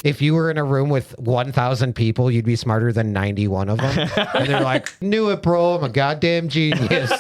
If you were in a room with 1,000 people, you'd be smarter than 91 of them. And they're like, knew it, bro. I'm a goddamn genius.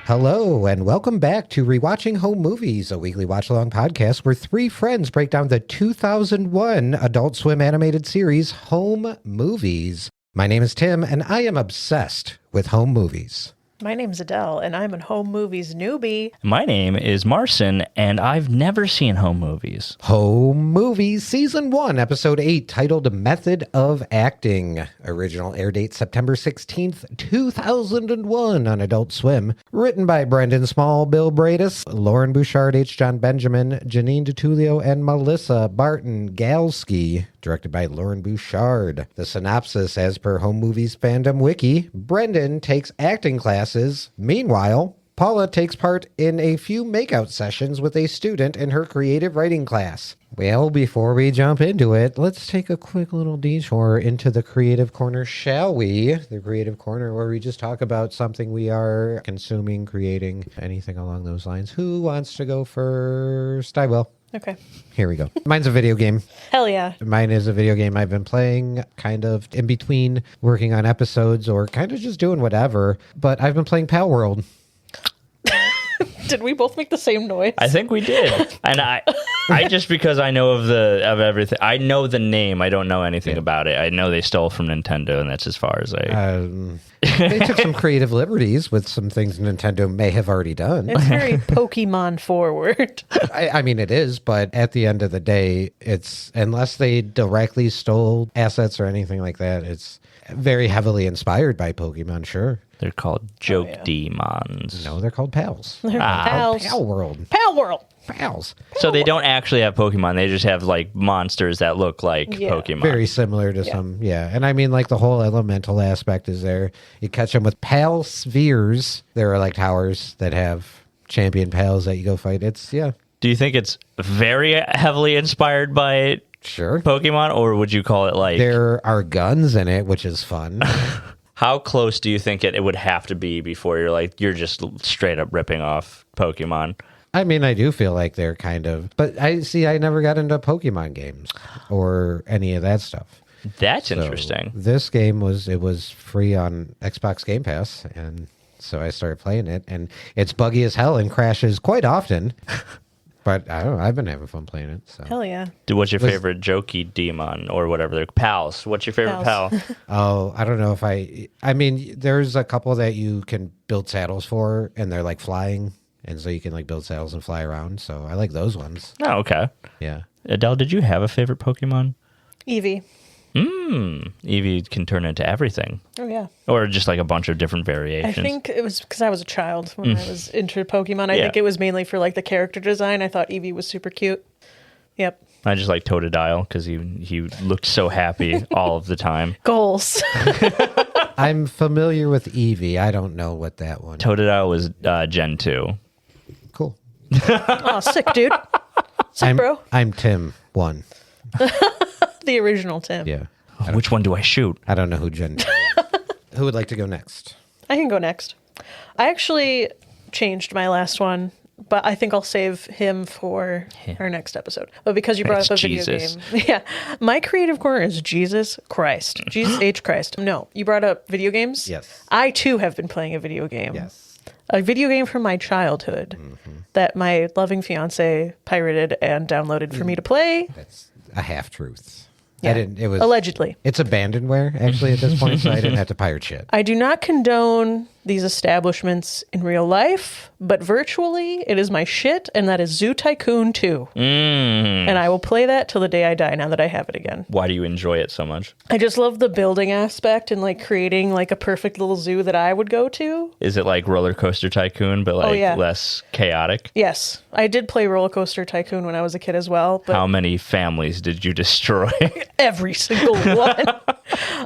Hello, and welcome back to Rewatching Home Movies, a weekly watch-along podcast where three friends break down the 2001 Adult Swim animated series, Home Movies. My name is Tim, and I am obsessed with home movies. My name's Adele, and I'm a home movies newbie. My name is Marcin, and I've never seen home movies. Home Movies Season 1, Episode 8, titled Method of Acting. Original air date September 16th, 2001 on Adult Swim. Written by Brendan Small, Bill Bradis, Lauren Bouchard, H. John Benjamin, Janine DiTullio, and Melissa Barton Galski. Directed by Lauren Bouchard. The synopsis, as per Home Movies Fandom Wiki, Brendan takes acting classes. Meanwhile, Paula takes part in a few makeout sessions with a student in her creative writing class. Well, before we jump into it, let's take a quick little detour into the Creative Corner, shall we? The Creative Corner, where we just talk about something we are consuming, creating, anything along those lines. Who wants to go first? I will. Okay. Here we go. Mine's a video game. Hell yeah. Mine is a video game I've been playing kind of in between working on episodes or kind of just doing whatever. But I've been playing Pal World. Did we both make the same noise? I think we did. And I just because I know of everything, I know the name. I don't know anything about it. I know they stole from Nintendo, and that's as far as I... They took some creative liberties with some things Nintendo may have already done. It's very Pokemon forward. I mean, it is, but at the end of the day, it's, unless they directly stole assets or anything like that, it's very heavily inspired by Pokemon, sure. They're called joke demons. No, they're called Pals. They're pals. Pal World. Pal World. Pals. So they don't actually have Pokemon. They just have like monsters that look like Pokemon. Very similar to some, And I mean, like, the whole elemental aspect is there. You catch them with Pal Spheres. There are like towers that have champion pals that you go fight. It's, Do you think it's very heavily inspired by Sure. Pokemon, or would you call it like... There are guns in it, which is fun. How close do you think it would have to be before you're just straight up ripping off Pokemon? I mean, I do feel like they're kind of... But I never got into Pokemon games or any of that stuff. That's interesting. This game was free on Xbox Game Pass, and so I started playing it, and it's buggy as hell and crashes quite often. But I don't know, I've been having fun playing it. So. Hell yeah. What's your favorite jokey demon or whatever? They're pals. What's your favorite pal? Oh, I don't know if I mean, there's a couple that you can build saddles for, and they're like flying, and so you can like build saddles and fly around. So I like those ones. Oh, okay. Yeah. Adele, did you have a favorite Pokemon? Eevee. Eevee can turn into everything. Oh, yeah. Or just like a bunch of different variations. I think it was because I was a child when I was into Pokemon. I think it was mainly for like the character design. I thought Eevee was super cute. Yep. I just like Totodile because he looked so happy all of the time. Goals. I'm familiar with Eevee. I don't know what that one is. Totodile was Gen 2. Cool. Oh, sick, dude. Sick, bro. I'm Tim 1. The original Tim. Yeah. Which one do I shoot? I don't know who Who would like to go next? I can go next. I actually changed my last one, but I think I'll save him for our next episode. But because you brought up a video game. My creative corner is Jesus Christ. Jesus H. Christ. No, you brought up video games? Yes. I too have been playing a video game. Yes. A video game from my childhood that my loving fiance pirated and downloaded for me to play. That's a half-truth. Yeah. It was allegedly. It's abandonware, actually, at this point, so I didn't have to pirate shit. I do not condone these establishments in real life, but virtually it is my shit, and that is Zoo Tycoon 2. And I will play that till the day I die now that I have it again. Why do you enjoy it so much? I just love the building aspect and like creating like a perfect little zoo that I would go to. Is it like Roller Coaster Tycoon, but like less chaotic? Yes. I did play Roller Coaster Tycoon when I was a kid as well. But how many families did you destroy? Every single one.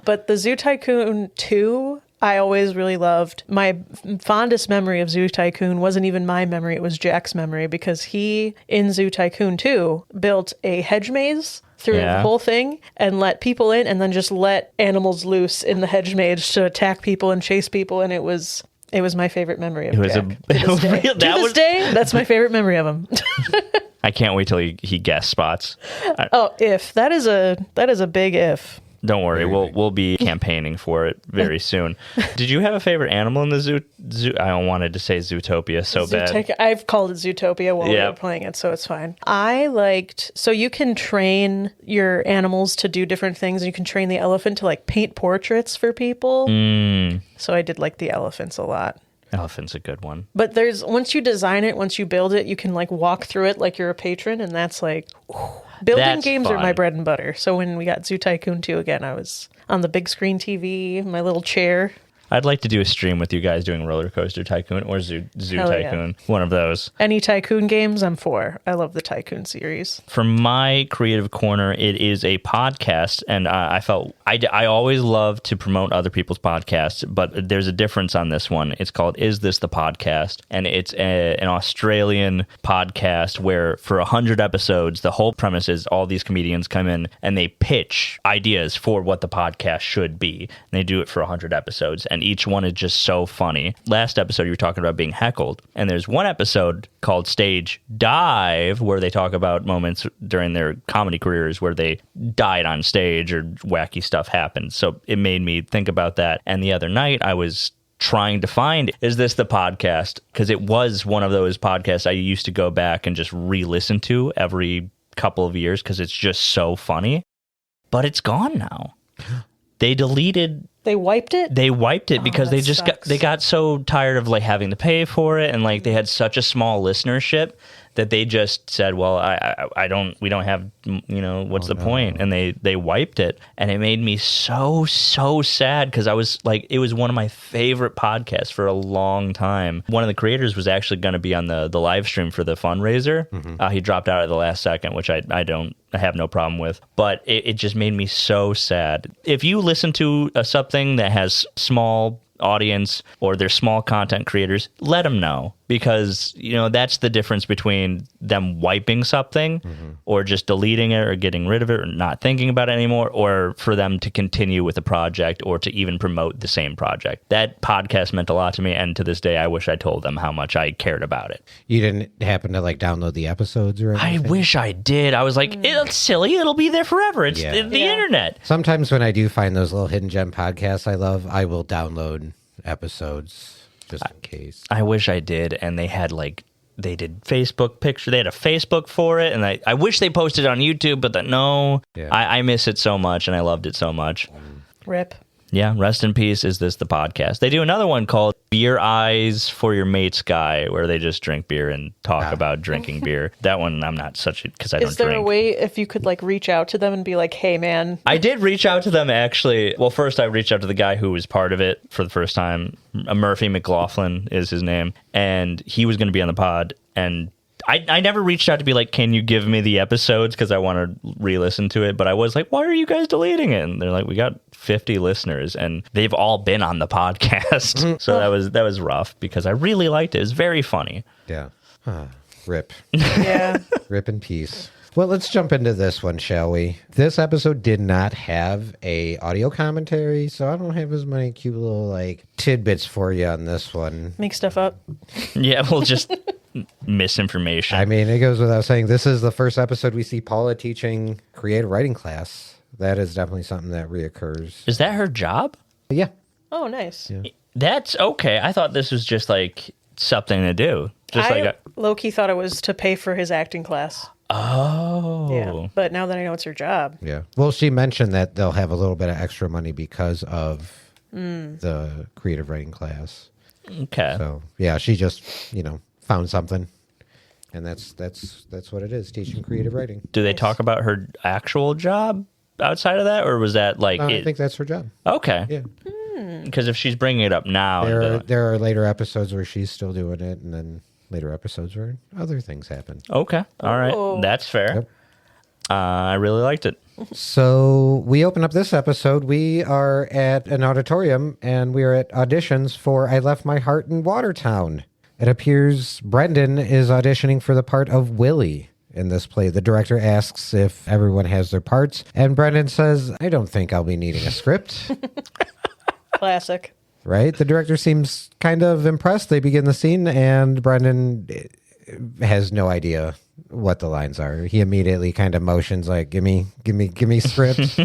But the Zoo Tycoon 2 I always really loved, my fondest memory of Zoo Tycoon wasn't even my memory, it was Jack's memory, because he, in Zoo Tycoon 2, built a hedge maze through the whole thing and let people in and then just let animals loose in the hedge maze to attack people and chase people, and it was my favorite memory of Jack. To this day, that's my favorite memory of him. I can't wait till he guest spots. If. That is a big if. Don't worry, we'll be campaigning for it very soon. Did you have a favorite animal in the zoo? I wanted to say Zootopia so bad. I've called it Zootopia while we were playing it, so it's fine. I liked, so you can train your animals to do different things. You can train the elephant to like paint portraits for people. So I did like the elephants a lot. Elephant's a good one. But once you design it, once you build it, you can like walk through it like you're a patron, and that's like... Building games are my bread and butter. So when we got Zoo Tycoon 2 again, I was on the big screen TV, my little chair. I'd like to do a stream with you guys doing Roller Coaster Tycoon or Zoo Tycoon. Yeah. One of those. Any Tycoon games, I'm for. I love the Tycoon series. For my creative corner, it is a podcast, and I felt I always love to promote other people's podcasts, but there's a difference on this one. It's called Is This the Podcast? And it's an Australian podcast where for 100 episodes, the whole premise is all these comedians come in and they pitch ideas for what the podcast should be. And they do it for 100 episodes. And each one is just so funny. Last episode, you were talking about being heckled. And there's one episode called Stage Dive where they talk about moments during their comedy careers where they died on stage or wacky stuff happened. So it made me think about that. And the other night, I was trying to find, is this the podcast? Because it was one of those podcasts I used to go back and just re-listen to every couple of years because it's just so funny. But it's gone now. They deleted... They wiped it? They wiped it because they got so tired of like having to pay for it, and like they had such a small listenership that they just said, well, we don't have, what's the point? And they wiped it, and it made me so sad because I was like, it was one of my favorite podcasts for a long time. One of the creators was actually going to be on the live stream for the fundraiser. Mm-hmm. He dropped out at the last second, which I have no problem with, but it just made me so sad. If you listen to something that has small audience or they're small content creators, let them know, because that's the difference between them wiping something or just deleting it or getting rid of it or not thinking about it anymore, or for them to continue with the project or to even promote the same project. That podcast meant a lot to me, and to this day I wish I told them how much I cared about it. You didn't happen to like download the episodes or anything? I wish I did. I was like, it's silly, it'll be there forever. It's the internet. Sometimes when I do find those little hidden gem podcasts I love, I will download episodes just in case. I wish I did. And they had they did Facebook picture. They had a Facebook for it. And I wish they posted it on YouTube, but no. Yeah. I miss it so much, and I loved it so much. RIP. Yeah, rest in peace. Is This the Podcast? They do another one called Beer Eyes for Your Mate's Guy, where they just drink beer and talk about drinking beer. That one, I'm not such a, because I don't drink. Is there a way if you could reach out to them and be like, hey, man? I did reach out to them, actually. Well, first I reached out to the guy who was part of it for the first time. Murphy McLaughlin is his name. And he was going to be on the pod. And I never reached out to be like, can you give me the episodes? Because I want to re-listen to it. But I was like, why are you guys deleting it? And they're like, we got 50 listeners, and they've all been on the podcast. So that was rough because I really liked it. It was very funny. Yeah. Rip. Yeah. Rip in peace. Well, let's jump into this one, shall we? This episode did not have a audio commentary, so I don't have as many cute little tidbits for you on this one. Make stuff up. Yeah, we'll just misinformation. I mean, it goes without saying, this is the first episode we see Paula teaching creative writing class. That is definitely something that reoccurs. Is that her job? Yeah. Oh, nice. Yeah. That's okay. I thought this was just something to do. I low-key thought it was to pay for his acting class. Oh. Yeah. But now that I know it's her job. Yeah. Well, she mentioned that they'll have a little bit of extra money because of the creative writing class. Okay. So, yeah, she just, found something. And that's what it is, teaching creative writing. Do they talk about her actual job outside of that, or was that I think that's her job. Okay. Yeah. Because if she's bringing it up now... There are later episodes where she's still doing it, and then later episodes where other things happen. Okay. All right. That's fair. Yep. I really liked it. So we open up this episode. We are at an auditorium, and we are at auditions for I Left My Heart in Watertown. It appears Brendan is auditioning for the part of Willie in this play. The director asks if everyone has their parts, and Brendan says, I don't think I'll be needing a script. Classic. Right? The director seems kind of impressed. They begin the scene, and Brendan has no idea what the lines are. He immediately kind of motions like, give me script,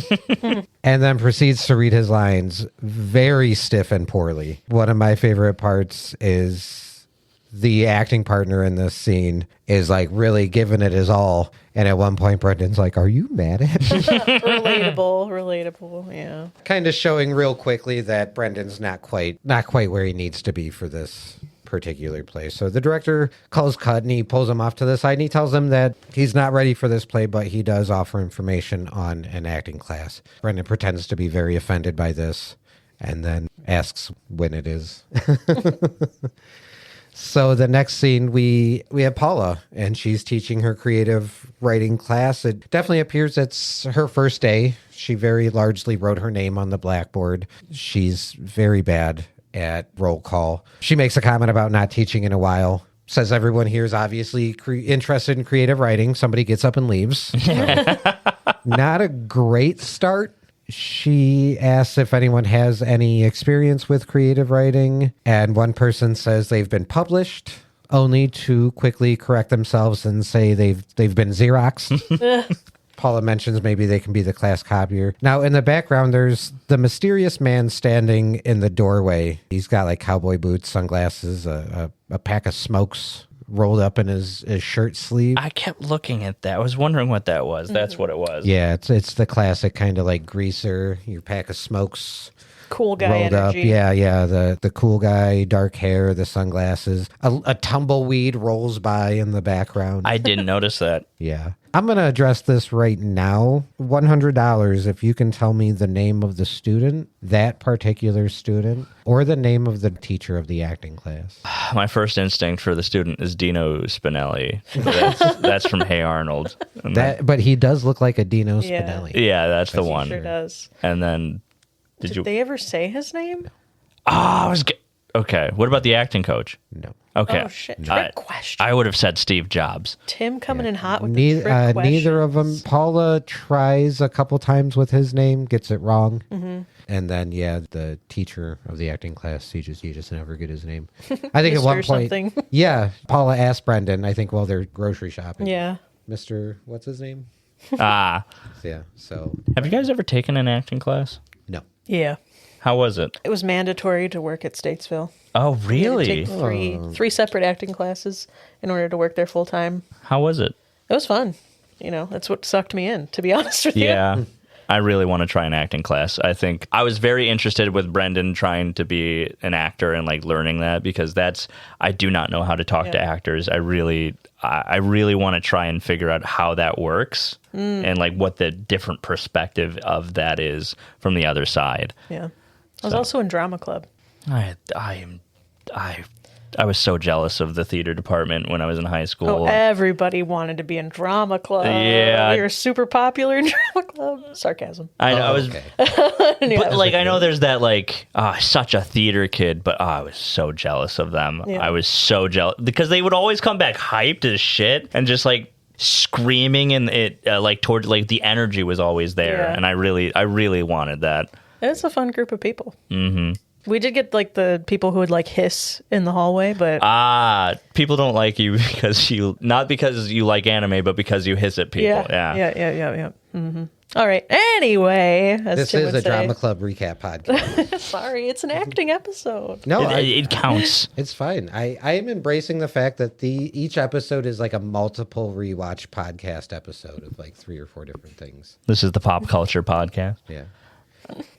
and then proceeds to read his lines very stiff and poorly. One of my favorite parts is the acting partner in this scene is like really giving it his all. And at one point, Brendan's like, are you mad at me? Relatable, yeah. Kind of showing real quickly that Brendan's not quite where he needs to be for this particular play. So the director calls cut and he pulls him off to the side and he tells him that he's not ready for this play, but he does offer information on an acting class. Brendan pretends to be very offended by this and then asks when it is. So the next scene, we have Paula, and she's teaching her creative writing class. It definitely appears it's her first day. She very largely wrote her name on the blackboard. She's very bad at roll call. She makes a comment about not teaching in a while. Says everyone here is obviously interested in creative writing. Somebody gets up and leaves. So, not a great start. She asks if anyone has any experience with creative writing, and one person says they've been published, only to quickly correct themselves and say they've been Xeroxed. Paula mentions maybe they can be the class copier. Now, in the background, there's the mysterious man standing in the doorway. He's got like cowboy boots, sunglasses, a pack of smokes rolled up in his shirt sleeve. I kept looking at that. I was wondering what that was. That's what it was. Yeah, it's the classic kind of like greaser, your pack of smokes. Cool guy rolled energy. Up. Yeah, the cool guy, dark hair, the sunglasses. A tumbleweed rolls by in the background. I didn't notice that. Yeah. I'm going to address this right now. $100 if you can tell me the name of the student, that particular student, or the name of the teacher of the acting class. My first instinct for the student is Dino Spinelli. That's from Hey Arnold. But he does look like a Dino Spinelli. Yeah, that's the one. He sure does. And then Did they ever say his name? Okay. What about the acting coach? No. Okay. Oh, shit. Trick question. I would have said Steve Jobs. Tim coming in hot with the trick questions. Neither of them. Paula tries a couple times with his name, gets it wrong. Mm-hmm. And then, the teacher of the acting class, you just never get his name. I think at one point, Paula asked Brendan, I think while they're grocery shopping. Yeah. Mr. What's his name? Yeah, so. Have you guys ever taken an acting class? No. Yeah. How was it? It was mandatory to work at Statesville. Oh, really? You had to take three separate acting classes in order to work there full time. How was it? It was fun. That's what sucked me in, to be honest with you. Yeah. I really want to try an acting class. I think I was very interested with Brendan trying to be an actor and like learning that because I do not know how to talk to actors. I really want to try and figure out how that works and like what the different perspective of that is from the other side. Yeah. I was also in drama club. I was so jealous of the theater department when I was in high school. Oh, everybody wanted to be in drama club. Yeah. We were super popular in drama club. Sarcasm. I know. Okay. But like, I know there's that like, such a theater kid, but I was so jealous of them. Yeah. I was so jealous because they would always come back hyped as shit and just like screaming and it like towards like the energy was always there. Yeah. And I really wanted that. It's a fun group of people. Mm-hmm. We did get like the people who would like hiss in the hallway, but people don't like you not because you like anime, but because you hiss at people. Yeah. Mm-hmm. All right. Anyway, as this Tim is would a say. drama club recap podcast. Sorry, it's an acting episode. No, it counts. It's fine. I am embracing the fact that each episode is like a multiple rewatch podcast episode of like 3 or 4 different things. This is the pop culture podcast. Yeah.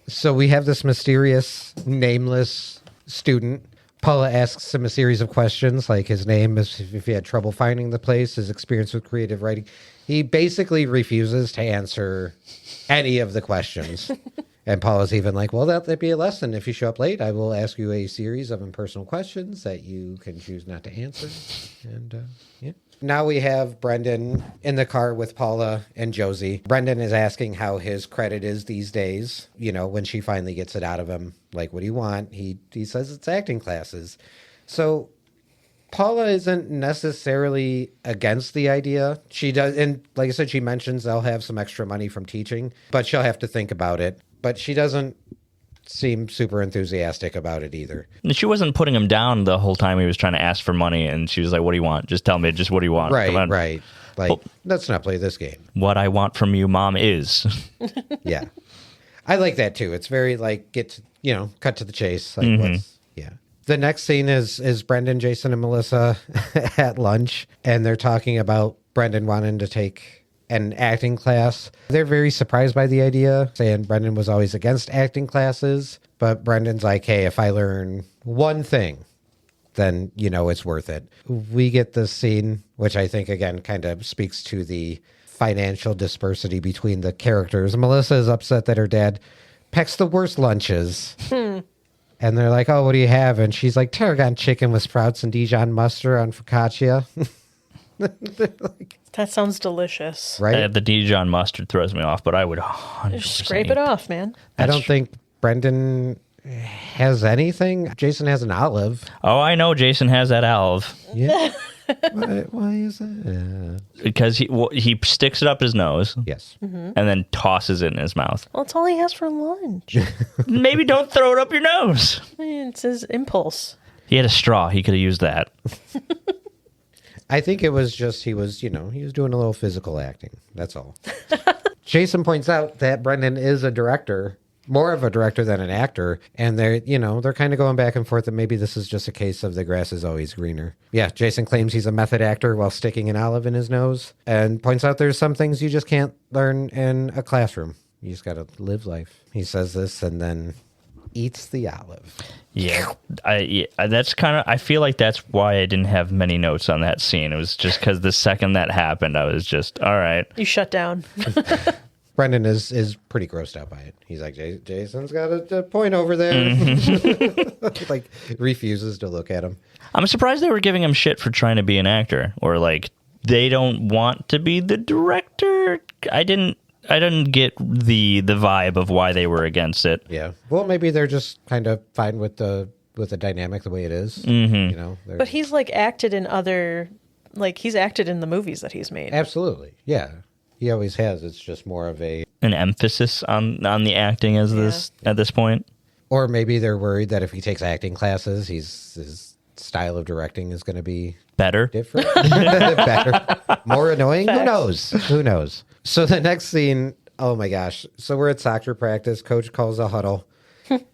So we have this mysterious, nameless student. Paula asks him a series of questions, like his name, if he had trouble finding the place, his experience with creative writing. He basically refuses to answer any of the questions. And Paula's even like, well, that'd be a lesson. If you show up late, I will ask you a series of impersonal questions that you can choose not to answer. And, Now we have Brendan in the car with Paula and Josie. Brendan is asking how his credit is these days, when she finally gets it out of him. Like, what do you want? He says it's acting classes. So Paula isn't necessarily against the idea. She does, and like I said, she mentions they'll have some extra money from teaching, but she'll have to think about it. But she doesn't seem super enthusiastic about it either. And she wasn't putting him down the whole time he was trying to ask for money, and she was like, what do you want? Just tell me, just what do you want? Right. Like, let's not play this game. What I want from you, Mom, is. Yeah. I like that too. It's very like, cut to the chase. Like, yeah. The next scene is Brendan, Jason, and Melissa at lunch, and they're talking about Brendan wanting to take an acting class. They're very surprised by the idea, saying Brendan was always against acting classes, but Brendan's like, hey, if I learn one thing, then, it's worth it. We get this scene, which I think, again, kind of speaks to the financial disparity between the characters. Melissa is upset that her dad packs the worst lunches. And they're like, oh, what do you have? And she's like, tarragon chicken with sprouts and Dijon mustard on focaccia. Like, that sounds delicious. Right? The Dijon mustard throws me off, but I would 100% Just scrape it off, man. I don't think Brendan has anything. Jason has an olive. Oh, I know Jason has that olive. Yeah. Why is that? Because he sticks it up his nose. Yes. And then tosses it in his mouth. Well, it's all he has for lunch. Maybe don't throw it up your nose. It's his impulse. He had a straw. He could have used that. I think it was just he was doing a little physical acting. That's all. Jason points out that Brendan is a director, more of a director than an actor, and they're kind of going back and forth, and maybe this is just a case of the grass is always greener. Yeah, Jason claims he's a method actor while sticking an olive in his nose, and points out there's some things you just can't learn in a classroom. You just got to live life. He says this and then eats the olive. Yeah, that's kind of. I feel like that's why I didn't have many notes on that scene. It was just because the second that happened, I was just all right. You shut down. Brendan is pretty grossed out by it. He's like, Jason's got a point over there. Like, refuses to look at him. I'm surprised they were giving him shit for trying to be an actor, or like they don't want to be the director. I didn't get the vibe of why they were against it. Yeah. Well, maybe they're just kind of fine with the dynamic the way it is. But he's acted in other, he's acted in the movies that he's made. Absolutely. Yeah. He always has. It's just more of an emphasis on the acting at this point. Or maybe they're worried that if he takes acting classes, his style of directing is going to be better, different, better, more annoying. Facts. Who knows? So the next scene, oh my gosh. So we're at soccer practice. Coach calls a huddle.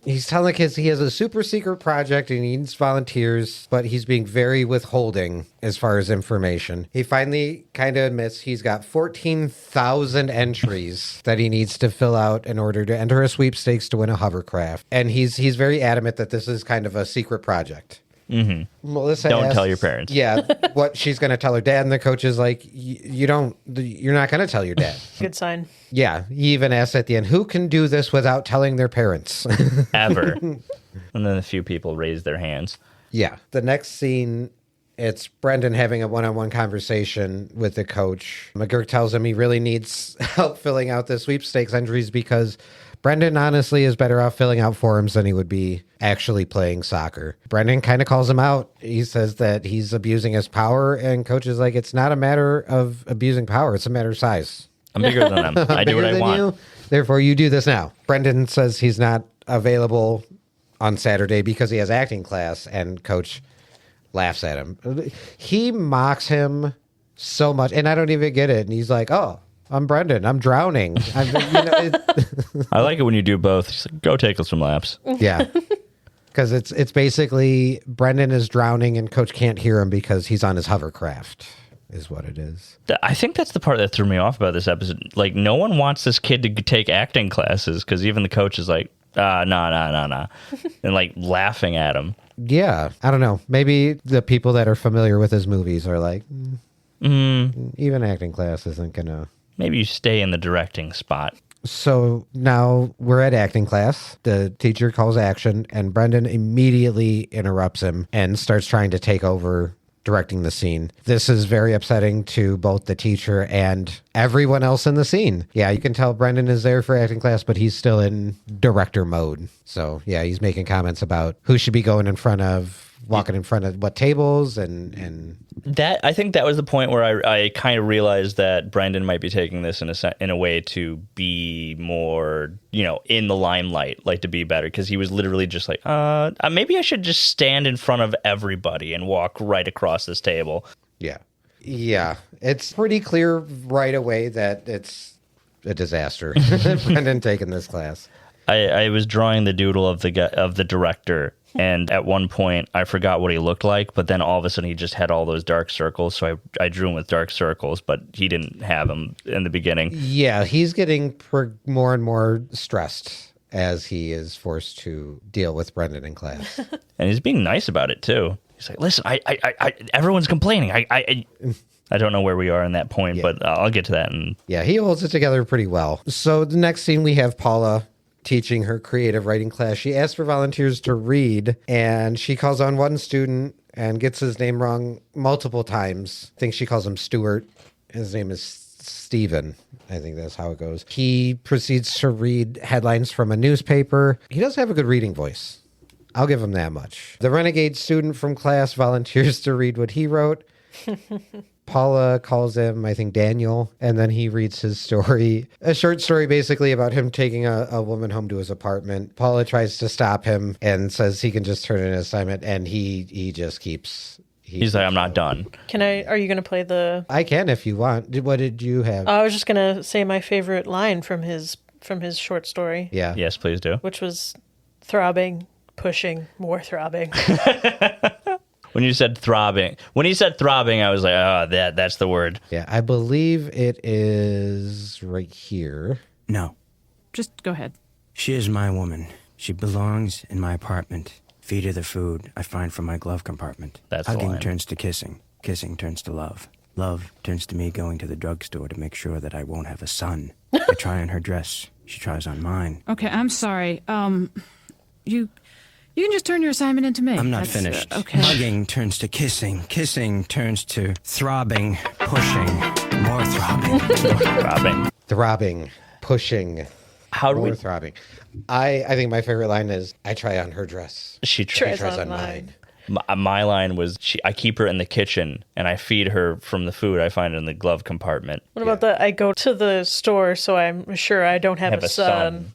He's telling the kids he has a super secret project and he needs volunteers, but he's being very withholding as far as information. He finally kind of admits he's got 14,000 entries that he needs to fill out in order to enter a sweepstakes to win a hovercraft. And he's very adamant that this is kind of a secret project. Mm-hmm. Melissa don't asks, tell your parents. Yeah, what she's going to tell her dad, and the coach is like, you're not going to tell your dad. Good sign. Yeah, he even asks at the end, who can do this without telling their parents? Ever. And then a few people raise their hands. Yeah. The next scene, it's Brendan having a one-on-one conversation with the coach. McGurk tells him he really needs help filling out the sweepstakes entries because Brendan honestly is better off filling out forms than he would be actually playing soccer. Brendan kind of calls him out. He says that he's abusing his power, and coach is like, it's not a matter of abusing power. It's a matter of size. I'm bigger than them. I do what I want. You, therefore, you do this now. Brendan says he's not available on Saturday because he has acting class, and coach laughs at him. He mocks him so much, and I don't even get it. And he's like, oh, I'm Brendan. I'm drowning. I like it when you do both. He's like, go take some laps. Yeah. Because it's basically Brendan is drowning and coach can't hear him because he's on his hovercraft is what it is. I think that's the part that threw me off about this episode. Like, no one wants this kid to take acting classes because even the coach is like, nah. And like laughing at him. Yeah. I don't know. Maybe the people that are familiar with his movies are like, even acting class isn't going to... Maybe you stay in the directing spot. So now we're at acting class. The teacher calls action, and Brendan immediately interrupts him and starts trying to take over directing the scene. This is very upsetting to both the teacher and everyone else in the scene. Yeah, you can tell Brendan is there for acting class, but he's still in director mode. So yeah, he's making comments about who should be going in front of, walking in front of what tables, and that, I think that was the point where I kind of realized that Brendan might be taking this in a way to be more, in the limelight, like to be better, because he was literally just like, maybe I should just stand in front of everybody and walk right across this table. Yeah, it's pretty clear right away that it's a disaster. Brendan taking this class. I was drawing the doodle of the director, and at one point I forgot what he looked like, but then all of a sudden he just had all those dark circles, so I drew him with dark circles, but he didn't have them in the beginning. Yeah, he's getting more and more stressed as he is forced to deal with Brendan in class. And he's being nice about it too. He's like, listen, I everyone's complaining. I don't know where we are in that point, but I'll get to that. Yeah, he holds it together pretty well. So the next scene we have Paula teaching her creative writing class. She asks for volunteers to read, and she calls on one student and gets his name wrong multiple times. I think she calls him Stuart. His name is Stephen. I think that's how it goes. He proceeds to read headlines from a newspaper. He does have a good reading voice. I'll give him that much. The renegade student from class volunteers to read what he wrote. Paula calls him, I think, Daniel, and then he reads his story, a short story basically about him taking a woman home to his apartment. Paula tries to stop him and says he can just turn in an assignment, and he just keeps... He's like, I'm not done. Are you going to play the... I can if you want. What did you have? I was just going to say my favorite line from his short story. Yeah. Yes, please do. Which was throbbing, pushing, more throbbing. When you said throbbing, I was like, that's the word. Yeah, I believe it is right here. No. Just go ahead. She is my woman. She belongs in my apartment. Feed her the food I find from my glove compartment. That's the Hugging line. turns to kissing. Kissing turns to love. Love turns to me going to the drugstore to make sure that I won't have a son. I try on her dress. She tries on mine. Okay, I'm sorry. You can just turn your assignment into me. I'm not finished. Okay. Hugging turns to kissing. Kissing turns to throbbing, pushing, more throbbing. Throbbing, pushing, How do more we... throbbing. I think my favorite line is, I try on her dress. She Tries on mine. My line was, I keep her in the kitchen, and I feed her from the food I find in the glove compartment. What about the, I go to the store so I'm sure I don't have a son.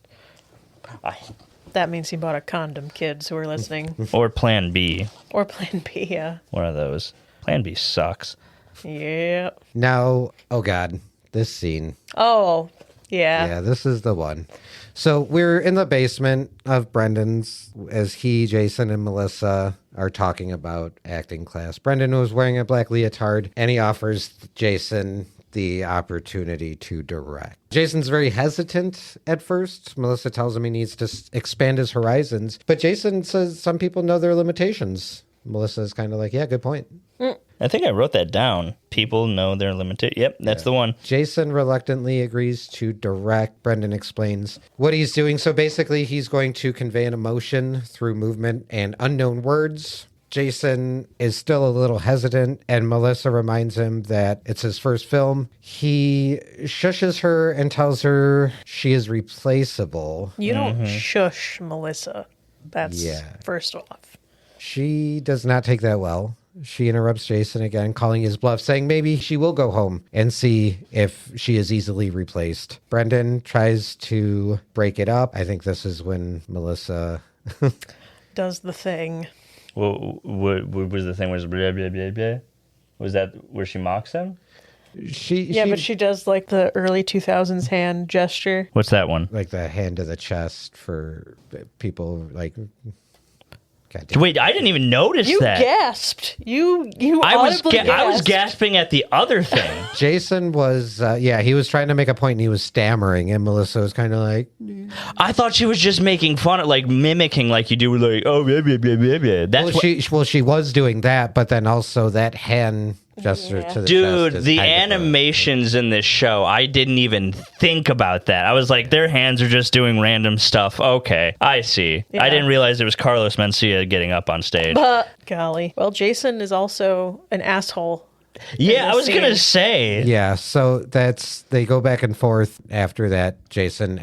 That means he bought a condom, kids who are listening. Or Plan B. Or Plan B, yeah. One of those. Plan B sucks. Yeah. Now, oh God, this scene. Oh, yeah. Yeah, this is the one. So we're in the basement of Brendan's as he, Jason, and Melissa are talking about acting class. Brendan was wearing a black leotard, and he offers Jason the opportunity to direct. Jason's very hesitant at first. Melissa tells him he needs to expand his horizons, but Jason says some people know their limitations. Melissa's kind of like, yeah, good point. I think I wrote that down. People know their limitations. Yep, that's the one. Jason reluctantly agrees to direct. Brendan explains what he's doing. So basically, he's going to convey an emotion through movement and unknown words. Jason is still a little hesitant, and Melissa reminds him that it's his first film. He shushes her and tells her she is replaceable. You don't shush Melissa. That's first off. She does not take that well. She interrupts Jason again, calling his bluff, saying maybe she will go home and see if she is easily replaced. Brendan tries to break it up. I think this is when Melissa does the thing. What was the thing? Was blah, blah, blah, blah? Was that where she mocks him? But she does like the early 2000s hand gesture. What's that one? Like the hand to the chest for people like... Wait, I didn't even notice that. You gasped. You I was gasped. gasping at the other thing. Jason was, he was trying to make a point and he was stammering, and Melissa was kind of like, I thought she was just making fun of, like, mimicking like you do with, like, oh, blah, blah, blah, blah, blah. That's she was doing that, but then also that hand gesture to the Dude, chest is the kind of animations in this show, I didn't even think about that. I was like, their hands are just doing random stuff. Okay, I see. Yeah. I didn't realize it was Carlos Mencia getting up on stage. Golly. Well, Jason is also an asshole. Yeah, I was going to say. Yeah, so they go back and forth after that. Jason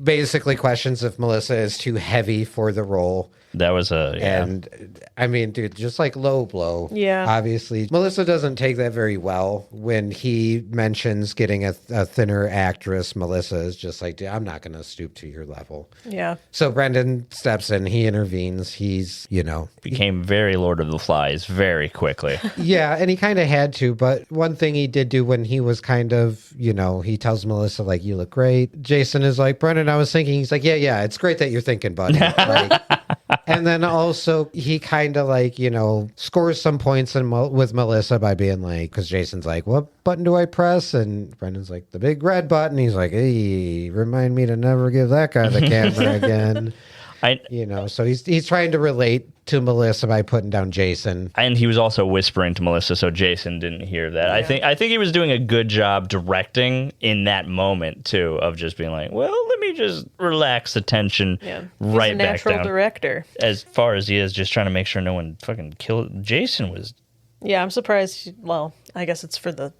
basically questions if Melissa is too heavy for the role. That was And I mean, dude, just like low blow. Yeah. Obviously, Melissa doesn't take that very well when he mentions getting a thinner actress. Melissa is just like, dude, I'm not going to stoop to your level. Yeah. So Brendan steps in. He intervenes. He's, became very Lord of the Flies very quickly. yeah, and he kind of had to. But one thing he did do when he was kind of, he tells Melissa, like, you look great. Jason is like, Brendan, I was thinking. He's like, yeah, it's great that you're thinking, buddy. Like, and then also he kind of like, scores some points with Melissa by being like, because Jason's like, what button do I press? And Brendan's like, the big red button. He's like, hey, remind me to never give that guy the camera again. So he's trying to relate to Melissa by putting down Jason. And he was also whispering to Melissa, so Jason didn't hear that. Yeah. I think he was doing a good job directing in that moment too, of just being like, well, let me just relax the tension right back down. Natural director. As far as he is, just trying to make sure no one fucking killed. Jason was. Yeah, I'm surprised. Well, I guess it's for the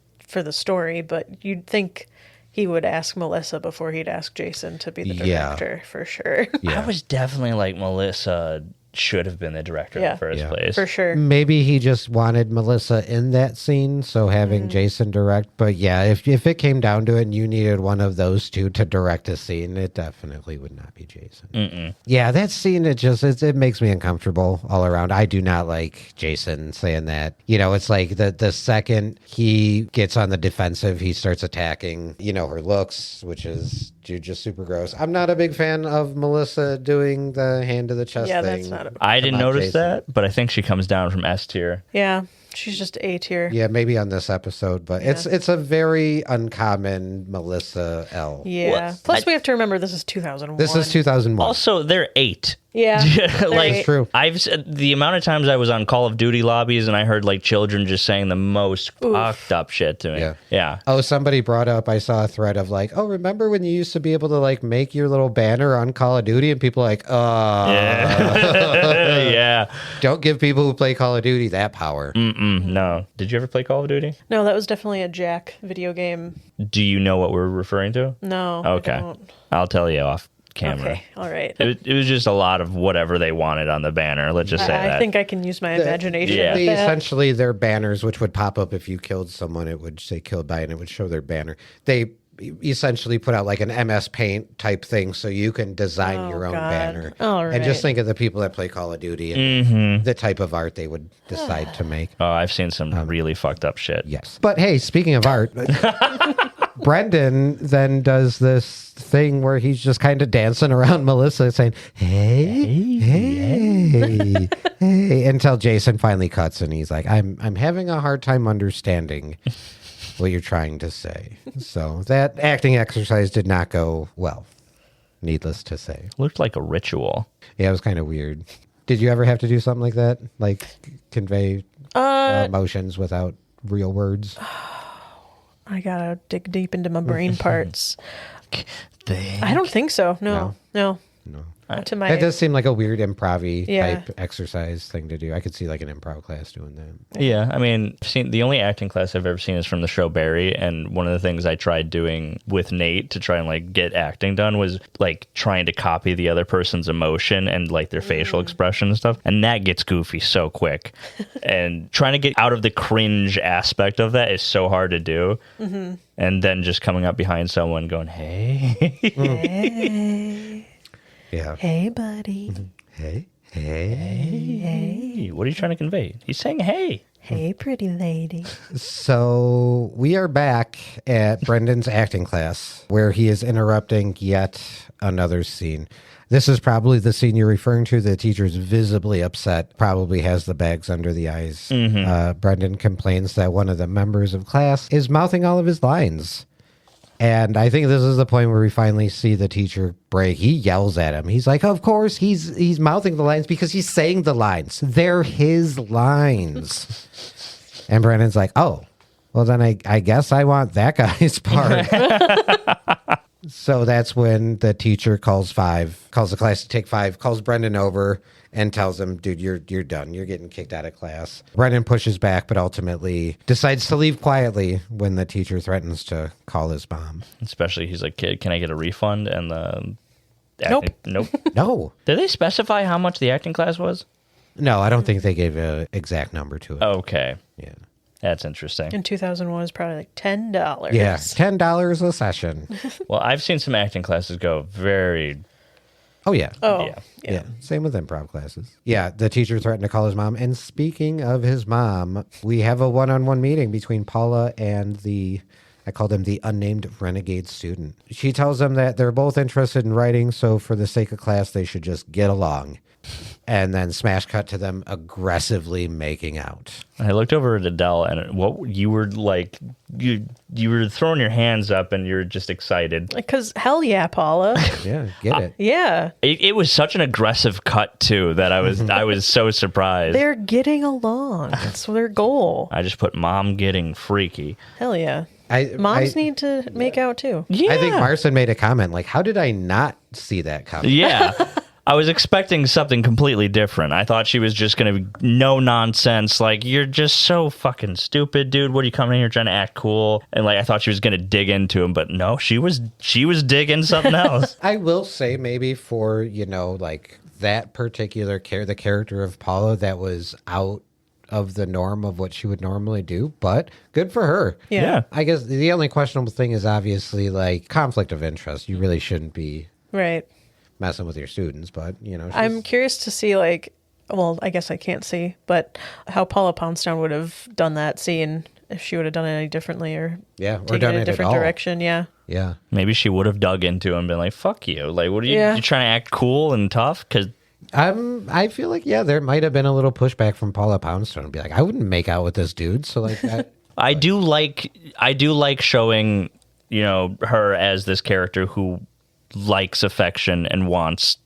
story, but you'd think he would ask Melissa before he'd ask Jason to be the director for sure. Yeah. I was definitely like, Melissa should have been the director in the first place. For sure. Maybe he just wanted Melissa in that scene, so having Jason direct. But yeah, if it came down to it and you needed one of those two to direct a scene, it definitely would not be Jason. Yeah, that scene, it makes me uncomfortable all around. I do not like Jason saying that. It's like the second he gets on the defensive, he starts attacking, her looks, which is just super gross. I'm not a big fan of Melissa doing the hand to the chest thing. That's not I didn't notice that, but I think she comes down from S tier. Yeah, she's just A tier. Yeah, maybe on this episode, but it's a very uncommon Melissa L. Yeah. Well, Plus, we have to remember this is 2001. This is 2001. Also, they're 8. Yeah. Like, it's true. The amount of times I was on Call of Duty lobbies and I heard like children just saying the most fucked up shit to me. Yeah. Oh, somebody brought up, I saw a thread of like, oh, remember when you used to be able to like make your little banner on Call of Duty? And people are like, yeah. Don't give people who play Call of Duty that power. No. Did you ever play Call of Duty? No, that was definitely a Jack video game. Do you know what we're referring to? No. Okay. I don't. I'll tell you off camera. Okay. All right. It was just a lot of whatever they wanted on the banner. Let's just say that. I think I can use my imagination. Yeah. with that. Essentially, their banners, which would pop up if you killed someone, it would say killed by, and it would show their banner. They essentially put out like an MS Paint type thing so you can design your own banner. All right. And just think of the people that play Call of Duty and the type of art they would decide to make. Oh, I've seen some really fucked up shit. Yes. But hey, speaking of art, Brendan then does this thing where he's just kind of dancing around Melissa saying, hey, until Jason finally cuts and he's like, I'm having a hard time understanding what you're trying to say. So that acting exercise did not go well, needless to say. Looked like a ritual. Yeah, it was kind of weird. Did you ever have to do something like that? Like convey emotions without real words? I gotta dig deep into my brain parts. I don't think so. No. To my That does seem like a weird improv-y Yeah. type exercise thing to do. I could see like an improv class doing that. Yeah, I mean, the only acting class I've ever seen is from the show Barry, and one of the things I tried doing with Nate to try and like get acting done was like trying to copy the other person's emotion and like their facial expression and stuff, and that gets goofy so quick. And trying to get out of the cringe aspect of that is so hard to do. And then just coming up behind someone going, hey. Yeah. Hey, buddy. Hey. Hey, what are you trying to convey? He's saying, hey. Hey, pretty lady. So we are back at Brendan's acting class where he is interrupting yet another scene. This is probably the scene you're referring to. The teacher's visibly upset, probably has the bags under the eyes. Brendan complains that one of the members of class is mouthing all of his lines. And I think this is the point where we finally see the teacher break. He yells at him. He's like, of course, he's mouthing the lines because he's saying the lines. They're his lines. And Brendan's like, oh, well, then I guess I want that guy's part. So that's when the teacher calls the class to take 5, calls Brendan over and tells him, dude, you're done. You're getting kicked out of class. Brendan pushes back, but ultimately decides to leave quietly when the teacher threatens to call his mom. Especially, he's like, kid, can I get a refund? And the Nope. No. Did they specify how much the acting class was? No, I don't think they gave an exact number to it. Okay. Yeah. That's interesting. In 2001, it was probably like $10. Yeah, $10 a session. Well, I've seen some acting classes go very... Oh, yeah. Oh, Yeah. yeah. Same with improv classes. Yeah, the teacher threatened to call his mom. And speaking of his mom, we have a one-on-one meeting between Paula and I called him the unnamed renegade student. She tells him that they're both interested in writing, so for the sake of class, they should just get along. And then smash cut to them aggressively making out. I looked over at Adele, and what you were like, you were throwing your hands up, and you were just excited. Because hell yeah, Paula. Yeah, get it. Yeah. It was such an aggressive cut too that I was so surprised. They're getting along. That's their goal. I just put mom getting freaky. Hell yeah. I Moms need to make out too. Yeah, I think Marson made a comment like, how did I not see that coming? Yeah. I was expecting something completely different. I thought she was just going to be no nonsense. Like, you're just so fucking stupid, dude. What are you coming here trying to act cool? And like, I thought she was going to dig into him, but no, she was digging something else. I will say maybe for, like that particular the character of Paula that was out of the norm of what she would normally do, but good for her. Yeah. I guess the only questionable thing is obviously like conflict of interest. You really shouldn't be Right. messing with your students, but I'm curious to see I guess I can't see, but how Paula Poundstone would have done that scene if she would have done it any differently or or taken done it it a at different all. direction. Yeah. Yeah. Maybe she would have dug into him and been like, fuck you. Like, what are you, you trying to act cool and tough? Because I feel like, there might have been a little pushback from Paula Poundstone and be like, I wouldn't make out with this dude. So like that. I do like showing, her as this character who likes affection and wants,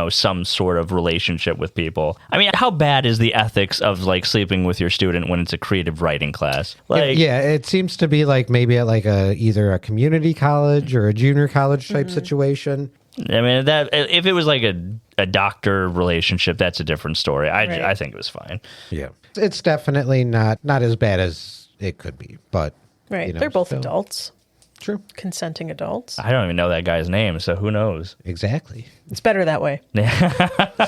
some sort of relationship with people. I mean, how bad is the ethics of like sleeping with your student when it's a creative writing class? Like, it seems to be like maybe at like either a community college or a junior college type situation. I mean, that if it was like a doctor relationship, that's a different story. I think it was fine. Yeah. It's definitely not as bad as it could be, but They're both adults. True. Consenting adults. I don't even know that guy's name, so who knows? Exactly. It's better that way.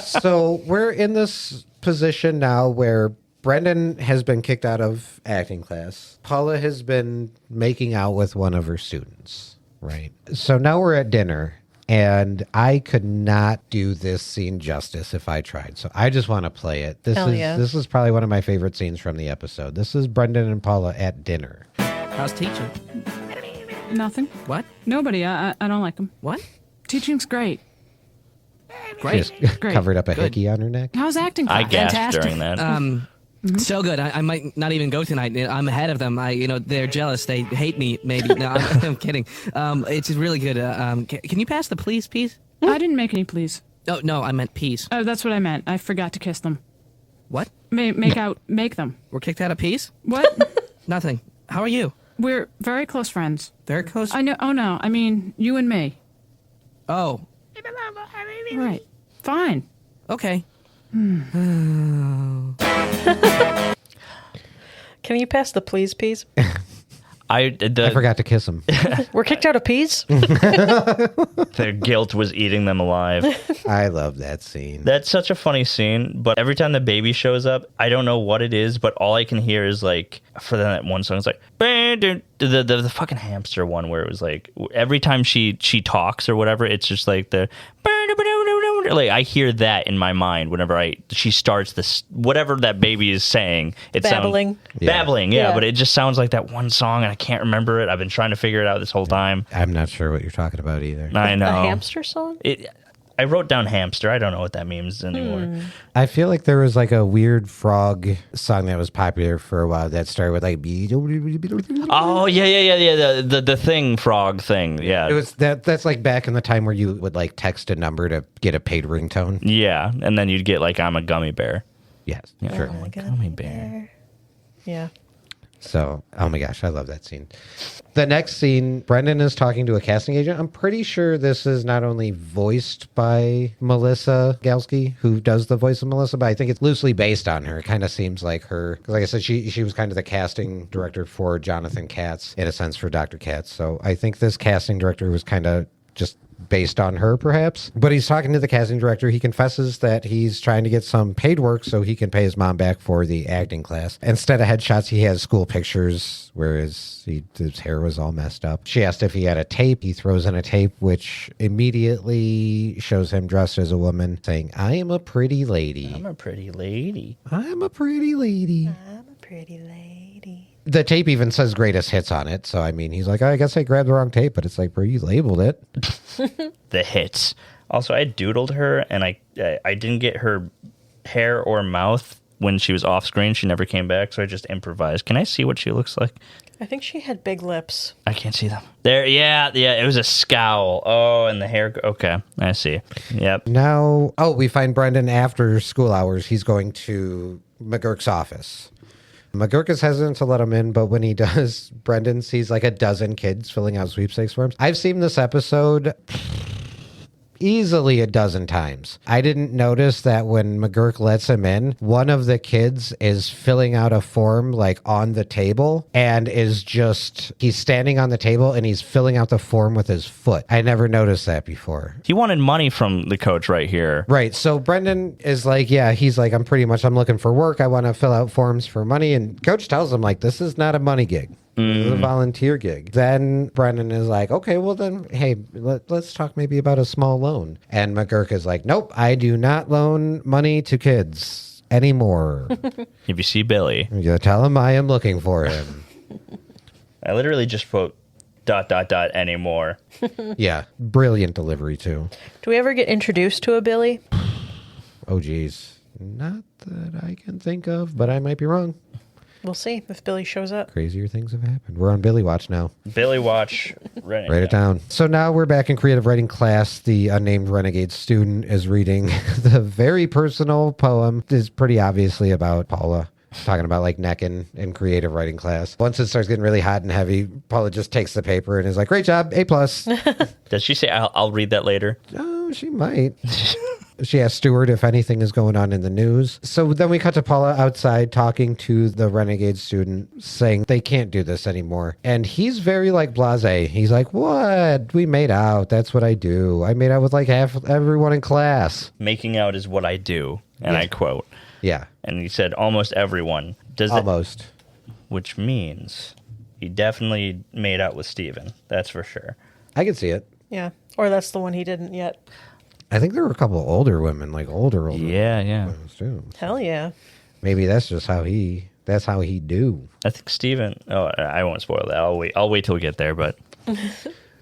So we're in this position now where Brendan has been kicked out of acting class. Paula has been making out with one of her students, right? So now we're at dinner, and I could not do this scene justice if I tried. So I just want to play it. This is probably one of my favorite scenes from the episode. This is Brendan and Paula at dinner. How's teaching? Nothing. What? Nobody. I don't like them. What? Teaching's great. Great. Just Great. covered up a Good. hickey on her neck. How's acting I class? gasped Fantastic. during that. So good. I might not even go tonight. I'm ahead of them. They're jealous. They hate me. Maybe. No, I'm kidding. It's really good. Can you pass the please, piece? I didn't make any pleas. Oh no, I meant peace. Oh, that's what I meant. I forgot to kiss them. What? Make them. We're kicked out of peace? What? Nothing. How are you? We're very close friends. Very close. I know. Oh no. I mean, you and me. Oh. Right. Fine. Okay. Can you pass the please, peas? I forgot to kiss him. We're kicked out of peas? Their guilt was eating them alive. I love that scene. That's such a funny scene, but every time the baby shows up, I don't know what it is, but all I can hear is like, for that one song, it's like, the fucking hamster one where it was like, every time she talks or whatever, it's just like the, like I hear that in my mind whenever she starts this, whatever that baby is saying. It Babbling. Babbling, Yeah. but it just sounds like that one song and I can't remember it. I've been trying to figure it out this whole time. I'm not sure what you're talking about either. I know. A hamster song? I wrote down hamster. I don't know what that means anymore. I feel like there was like a weird frog song that was popular for a while that started with like. Oh yeah. The thing frog thing. Yeah. It was that's like back in the time where you would like text a number to get a paid ringtone. Yeah, and then you'd get like I'm a gummy bear. Yes, Yeah. sure. I'm a gummy bear. Yeah. So, oh my gosh, I love that scene. The next scene, Brendan is talking to a casting agent. I'm pretty sure this is not only voiced by Melissa Galsky, who does the voice of Melissa, but I think it's loosely based on her. It kind of seems like her. 'Cause like I said, she was kind of the casting director for Jonathan Katz, in a sense, for Dr. Katz. So I think this casting director was kind of just based on her, perhaps. But he's talking to the casting director. He confesses that he's trying to get some paid work so he can pay his mom back for the acting class. Instead of headshots, he has school pictures where his hair was all messed up. She asked if he had a tape. He throws in a tape, which immediately shows him dressed as a woman, saying, I am a pretty lady. I'm a pretty lady. I'm a pretty lady. I'm a pretty lady. The tape even says greatest hits on it. So, I mean, he's like, I guess I grabbed the wrong tape, but it's like, bro, you labeled it. The hits. Also, I doodled her, and I didn't get her hair or mouth when she was off screen. She never came back, so I just improvised. Can I see what she looks like? I think she had big lips. I can't see them. There, yeah, it was a scowl. Oh, and the hair. Okay, I see. Yep. Now, we find Brendan after school hours. He's going to McGurk's office. McGurk is hesitant to let him in, but when he does, Brendan sees like a dozen kids filling out sweepstakes forms. I've seen this episode easily a dozen times. I didn't notice that when McGurk lets him in, one of the kids is filling out a form like on the table and he's standing on the table and he's filling out the form with his foot. I never noticed that before. He wanted money from the coach right here. Right. So Brendan is like, he's like, I'm looking for work. I want to fill out forms for money. And coach tells him like, this is not a money gig. This is a volunteer gig. Then Brendan is like, okay, well then, hey, let's talk maybe about a small loan. And McGurk is like, nope, I do not loan money to kids anymore. If you see Billy, You tell him I am looking for him. I literally just wrote ... anymore. Yeah, brilliant delivery too. Do we ever get introduced to a Billy? Oh, geez. Not that I can think of, but I might be wrong. We'll see if Billy shows up. Crazier things have happened. We're on Billy Watch now. Billy Watch. Write Write it down. So now we're back in creative writing class. The unnamed renegade student is reading the very personal poem. It's pretty obviously about Paula. Talking about like necking in creative writing class. Once it starts getting really hot and heavy, Paula just takes the paper and is like, great job, A+. Does she say, I'll read that later? Oh, she might. She asks Stuart if anything is going on in the news. So then we cut to Paula outside talking to the renegade student, saying they can't do this anymore. And he's very like blasé. He's like, what? We made out. That's what I do. I made out with like half everyone in class. Making out is what I do. And I quote. Yeah. And he said, almost everyone. Almost. Which means he definitely made out with Steven. That's for sure. I can see it. Yeah. Or that's the one he didn't yet. I think there were a couple of older women, like older Yeah. women too. Hell yeah. Maybe that's just how he do. I think Steven... Oh, I won't spoil that. I'll wait till we get there, but...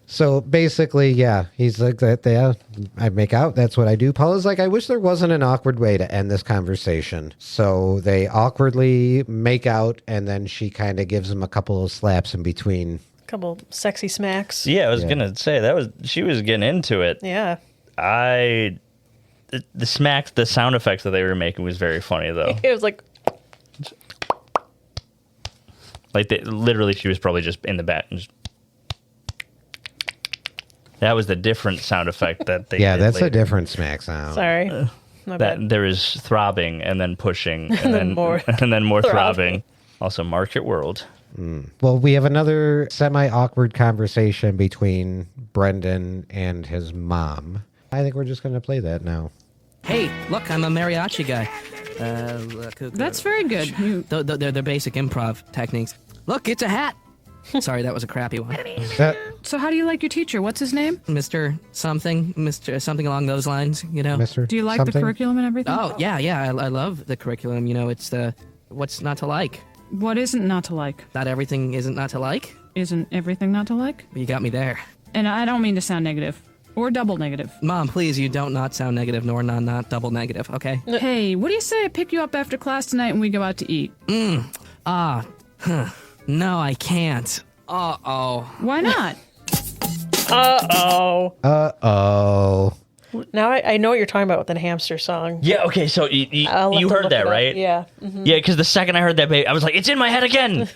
So basically, yeah, he's like that. Yeah, I make out. That's what I do. Paula's like, I wish there wasn't an awkward way to end this conversation. So they awkwardly make out, and then she kind of gives him a couple of slaps in between. Couple sexy smacks. Yeah, I was gonna say she was getting into it. Yeah. The smacks, the sound effects that they were making was very funny though. It was like, literally, she was probably just in the back. And just, that was the different sound effect that they. Yeah, did that's later. a different smack sound. sorry. My bad. That there is throbbing and then pushing and then more and then more throbbing. throbbing. Also, Market World. Well, we have another semi-awkward conversation between Brendan and his mom. I think we're just going to play that now. Hey, look, I'm a mariachi guy. That's very good. They're basic improv techniques. Look, it's a hat. Sorry, that was a crappy one. So how do you like your teacher? What's his name? Mr. Something along those lines, you know? Mr. Do you like something? the curriculum and everything? Oh, yeah, I love the curriculum. You know, it's what's not to like. What isn't not to like? Not everything isn't not to like. Isn't everything not to like? You got me there. And I don't mean to sound negative Or double negative. Mom, please, you don't not sound negative nor not double negative, okay? Hey, what do you say I pick you up after class tonight and we go out to eat? No, I can't. Uh-oh. Why not? Uh-oh. Uh-oh. Now I know what you're talking about with the hamster song. Yeah, okay, so you I'll have to heard look that, it up. right? Yeah. Mhm. Yeah, because the second I heard that, baby, I was like, it's in my head again.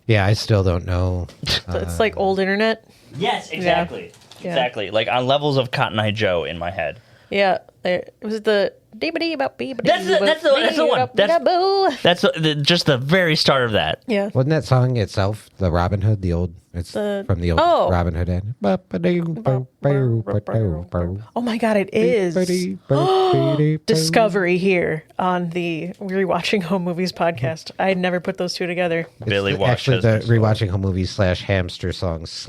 Yeah, I still don't know. It's like old internet. Yes, exactly. Yeah. Exactly. Like on levels of Cotton Eye Joe in my head. Yeah. It was the... That's the one. That's just the very start of that. Yeah. Wasn't that song itself the Robin Hood, it's from the old Robin Hood ad? Oh my God, it is. Discovery here on the Rewatching Home Movies podcast. I had never put those two together. Billy watched actually the Rewatching Home Movies / hamster song /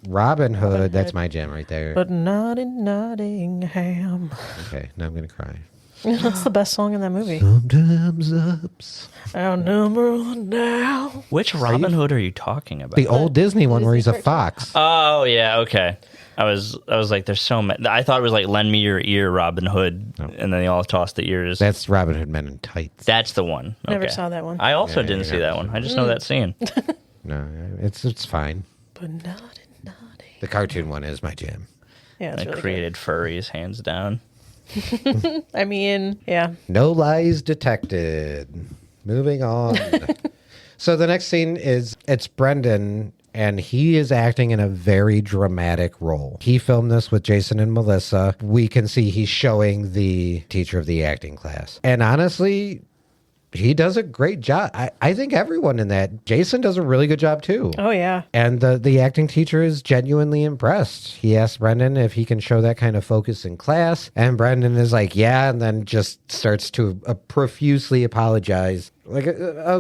Robin Hood. That's my jam right there. But not in Nottingham. Okay, now I'm gonna cry. That's the best song in that movie. Sometimes ups. Outnumber one now. Which Robin Hood are you talking about? The old Disney one where he's a fox. Oh yeah, okay. I was like, there's so many. I thought it was like "Lend Me Your Ear," Robin Hood, and then they all tossed the ears. That's Robin Hood Men in Tights. That's the one. Never Okay. saw that one. I also didn't see that one. I just know that scene. No, it's fine. But not in Nottingham. The cartoon one is my jam. Yeah, it's I really created furries, hands down. good. I mean, yeah. No lies detected. Moving on. So the next scene it's Brendan, and he is acting in a very dramatic role. He filmed this with Jason and Melissa. We can see he's showing the teacher of the acting class. And honestly, he does a great job. I think everyone in that. Jason does a really good job too. Oh, yeah. And the acting teacher is genuinely impressed. He asks Brendan if he can show that kind of focus in class. And Brendan is like, yeah, and then just starts to profusely apologize. Like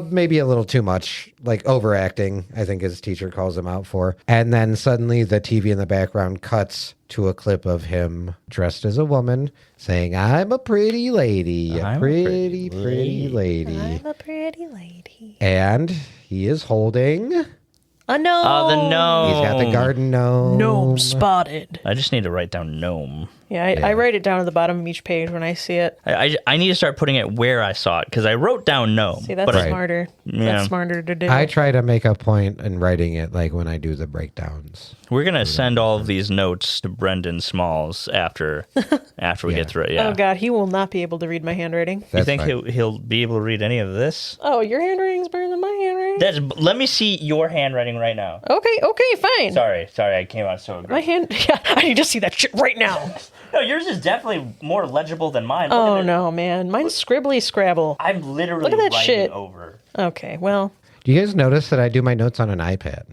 maybe a little too much, like overacting, I think his teacher calls him out for. And then suddenly the TV in the background cuts to a clip of him dressed as a woman saying, I'm a pretty lady, a pretty lady. I'm a pretty lady. And he is holding... A gnome. Oh, the gnome. He's got the garden gnome. Gnome spotted. I just need to write down gnome. Yeah, I write it down at the bottom of each page when I see it. I need to start putting it where I saw it because I wrote down gnome. See, that's Right. smarter. Yeah. That's smarter to do. I try to make a point in writing it like when I do the breakdowns. We're gonna send all of these notes to Brendan Smalls after we get through it. Yeah. Oh, God, he will not be able to read my handwriting. You That's think fine. he'll be able to read any of this? Oh, your handwriting's better than my handwriting? Let me see your handwriting right now. Okay, fine. Sorry, I came out so aggressive. My hand... Yeah, I need to see that shit right now. No, yours is definitely more legible than mine. Look Oh, at it. no, man. Mine's scribbly scrabble. I'm literally Look at that writing shit. over. Okay, well... Do you guys notice that I do my notes on an iPad?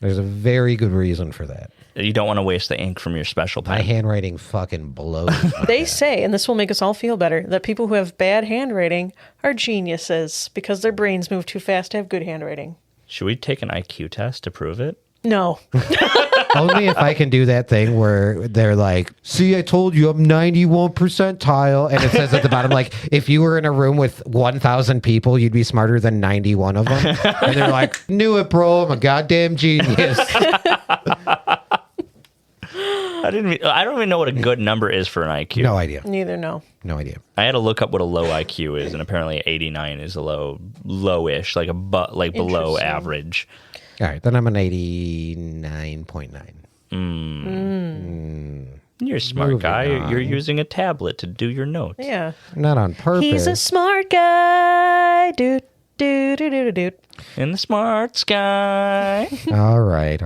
There's a very good reason for that. You don't want to waste the ink from your special pen. My handwriting fucking blows. They say, and this will make us all feel better, that people who have bad handwriting are geniuses because their brains move too fast to have good handwriting. Should we take an IQ test to prove it? No. Only if I can do that thing where they're like, see, I told you I'm 91 percentile. And it says at the bottom, like, if you were in a room with 1,000 people, you'd be smarter than 91 of them. And they're like, knew it, bro. I'm a goddamn genius. I don't even know what a good number is for an IQ. No idea. Neither, no. No idea. I had to look up what a low IQ is, and apparently 89 is a lowish, like below Interesting. average. All right. Then I'm an 89.9. You're a smart Moving guy. on. You're using a tablet to do your notes. Yeah. Not on purpose. He's a smart guy. Doot, doot, doot, doot, doot. In the smart sky. All right.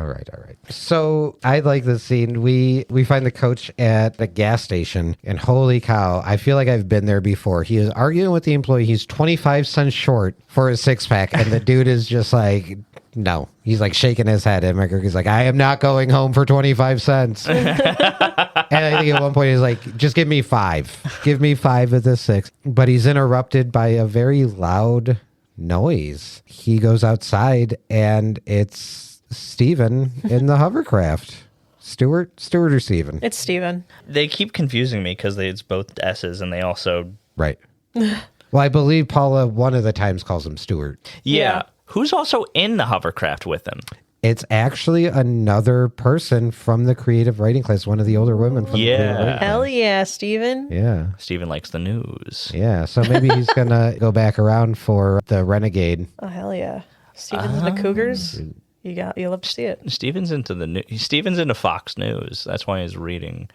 So I like this scene. We find the coach at the gas station, and holy cow, I feel like I've been there before. He is arguing with the employee. He's 25 cents short for his six-pack, and the dude is just like, no. He's like shaking his head. And McGregor's like, I am not going home for 25 cents. And I think at one point he's like, just give me 5. Give me 5 of the 6. But he's interrupted by a very loud noise. He goes outside, and it's Steven in the hovercraft. Stewart or Steven? It's Steven. They keep confusing me because it's both S's, and they also... Right. Well, I believe Paula one of the times calls him Stewart. Yeah. Yeah. Who's also in the hovercraft with him? It's actually another person from the creative writing class, one of the older women from the creative writing class. Hell yeah, Steven. Yeah. Steven likes the news. Yeah, so maybe he's going to go back around for the Renegade. Oh, hell yeah. Steven's into Cougars. You love to see it. Steven's into Fox News. That's why he's reading.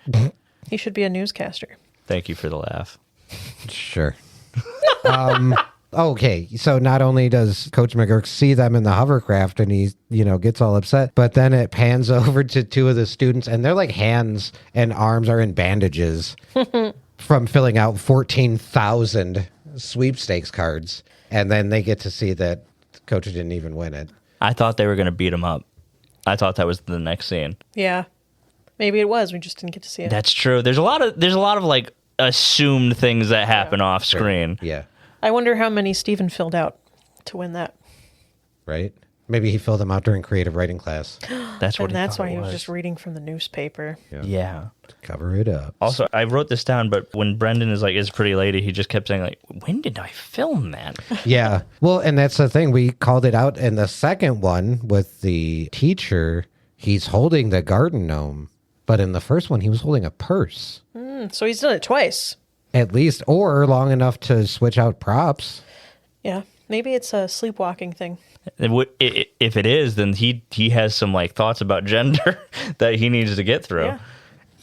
He should be a newscaster. Thank you for the laugh. Sure. Okay, so not only does Coach McGurk see them in the hovercraft and he, gets all upset, but then it pans over to two of the students and their hands and arms are in bandages from filling out 14,000 sweepstakes cards. And then they get to see that Coach didn't even win it. I thought they were going to beat him up. I thought that was the next scene. Yeah. Maybe it was. We just didn't get to see it. That's true. There's a lot of assumed things that happen off screen. Yeah. I wonder how many Steven filled out to win that. Right? Maybe he filled them out during creative writing class. That's what. And that's why he was just reading from the newspaper. Yeah. Cover it up. Also, I wrote this down, but when Brendan is pretty lady, he just kept saying when did I film that? Yeah. Well, and that's the thing. We called it out in the second one with the teacher. He's holding the garden gnome. But in the first one, he was holding a purse. So he's done it twice. At least, or long enough to switch out props. Yeah. Maybe it's a sleepwalking thing. If it is, then he has some thoughts about gender that he needs to get through. Yeah.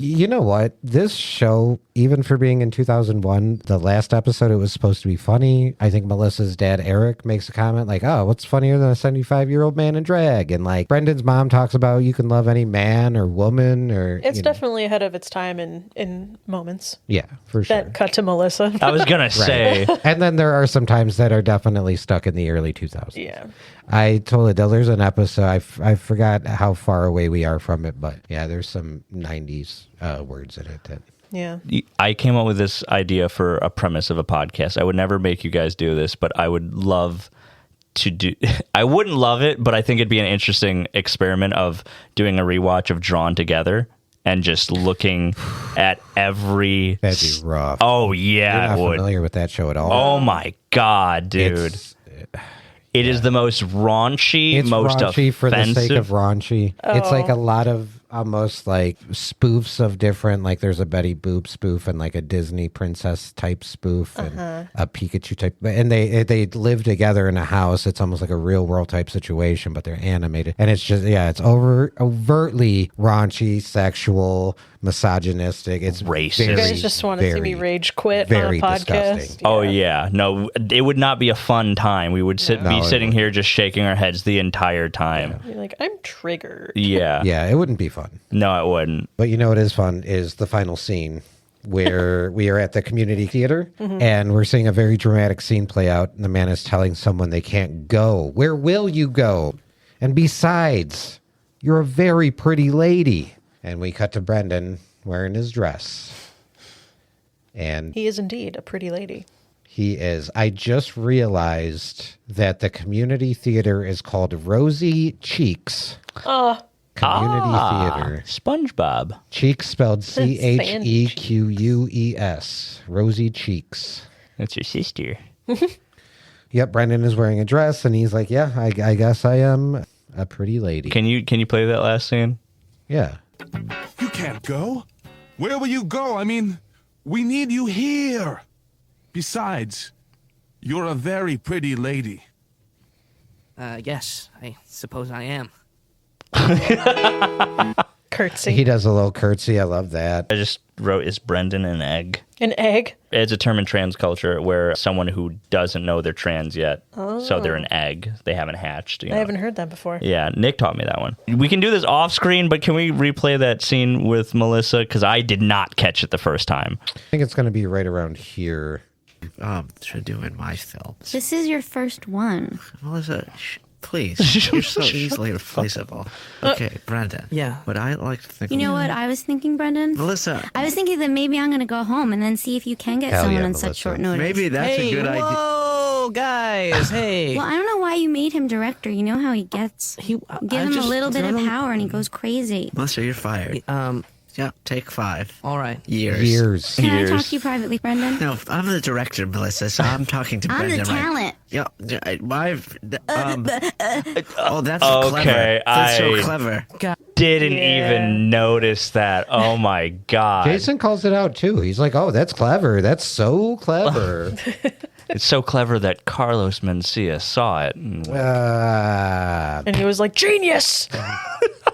You know what? This show, even for being in 2001, the last episode, it was supposed to be funny. I think Melissa's dad, Eric, makes a comment oh, what's funnier than a 75-year-old man in drag? And Brendan's mom talks about you can love any man or woman or... It's definitely ahead of its time in moments. Yeah, for sure. That cut to Melissa. I was going to say. And then there are some times that are definitely stuck in the early 2000s. Yeah. I told Adele there's an episode, I forgot how far away we are from it, but yeah, there's some 90s words in it. Yeah. I came up with this idea for a premise of a podcast. I would never make you guys do this, but I would love to do... I wouldn't love it, but I think it'd be an interesting experiment of doing a rewatch of Drawn Together and just looking at every... That'd be rough. Oh, yeah, You're not it would. familiar with that show at all? Oh, my God, dude. It is the most raunchy, It's most raunchy offensive. for the sake of raunchy. It's a lot of almost spoofs of different, there's a Betty Boop spoof and a Disney princess type spoof and a Pikachu type. And they live together in a house. It's almost like a real world type situation, but they're animated. And it's just, it's overtly raunchy, sexual, misogynistic. It's Racist. You guys just want to see me rage quit on a very podcast? disgusting. Oh, yeah. No, it would not be a fun time. We would be sitting here just shaking our heads the entire time. You're I'm triggered. Yeah. Yeah, it wouldn't be fun. No, it wouldn't. But what is fun is the final scene where we are at the community theater and we're seeing a very dramatic scene play out. And the man is telling someone they can't go. Where will you go? And besides, you're a very pretty lady. And we cut to Brendan wearing his dress. And He is indeed a pretty lady. he is. I just realized that the community theater is called Rosy Cheeks. Community Theater. SpongeBob. Cheeks spelled Fan Cheques. Rosy Cheeks. That's your sister. Yep, Brendan is wearing a dress, and he's like, yeah, I guess I am a pretty lady. Can you play that last scene? Yeah. You can't go. Where will you go? I mean, we need you here. Besides, you're a very pretty lady. Yes, I suppose I am. Curtsy. He does a little curtsy. I love that. I just wrote, is Brendan an egg? An egg? It's a term in trans culture where someone who doesn't know they're trans yet, so they're an egg. They haven't hatched. I haven't heard that before. Yeah, Nick taught me that one. We can do this off screen, but can we replay that scene with Melissa? Because I did not catch it the first time. I think it's going to be right around here. Should do in my films. This is your first one. Melissa, please. You're so easily replaceable. Okay, Brendan. Yeah. What I like to think You know what I was thinking, Brendan? Melissa, I was thinking that maybe I'm going to go home and then see if you can get Hell someone yeah, on Melissa. such short notice. maybe that's a good idea. Whoa, guys, hey. Well, I don't know why you made him director. You know how he gets. Give him a little bit of power and he goes crazy. Melissa, you're fired. Yeah, take 5. All right. Years. Can I talk to you privately, Brendan? No, I'm the director, Melissa, so I'm talking to I'm Brendan. the talent. Yeah, oh, that's Okay, clever. That's so clever. Didn't even notice that. Oh my god. Jason calls it out too. He's like, "Oh, that's clever. That's so clever." It's so clever that Carlos Mencia saw it. And And he was like, genius!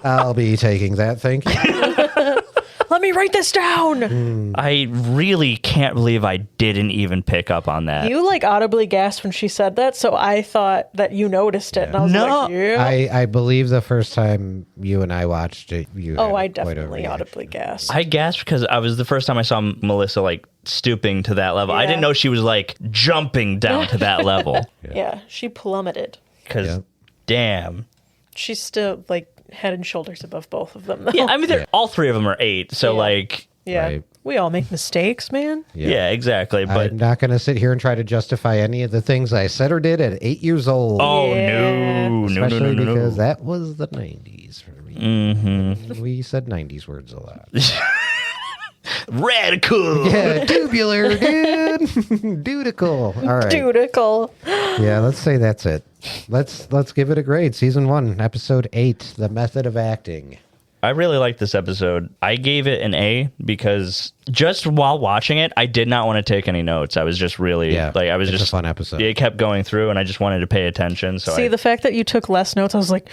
I'll be taking that. Thank you. Let me write this down. I really can't believe I didn't even pick up on that. You like audibly gasped when she said that, so I thought that you noticed it. And I was like, yeah. I believe the first time you and I watched it, you. Oh, had I quite a definitely reaction. audibly gasped. I gasped because I was the first time I saw Melissa like stooping to that level. I Yeah. didn't know she was like jumping down to that level. Yeah, she plummeted. Because damn. She's still like head and shoulders above both of them, though. Yeah, I mean, all 3 of them are 8. So like, Yeah. Right. We all make mistakes, man. yeah, exactly. But I'm not going to sit here and try to justify any of the things I said or did at 8 years old. oh Yeah. no, Especially no. because that was the 90s for me. Mm-hmm. We said 90s words a lot. Radical. Yeah, tubular, dude. Dudical. All right. Dudical. Yeah, let's say that's it. Let's give it a grade. Season 1, episode 8, The Method of Acting. I really liked this episode. I gave it an A because just while watching it, I did not want to take any notes. I was just really I was it's just a fun episode. It kept going through, and I just wanted to pay attention. So See, the fact that you took less notes, I was like,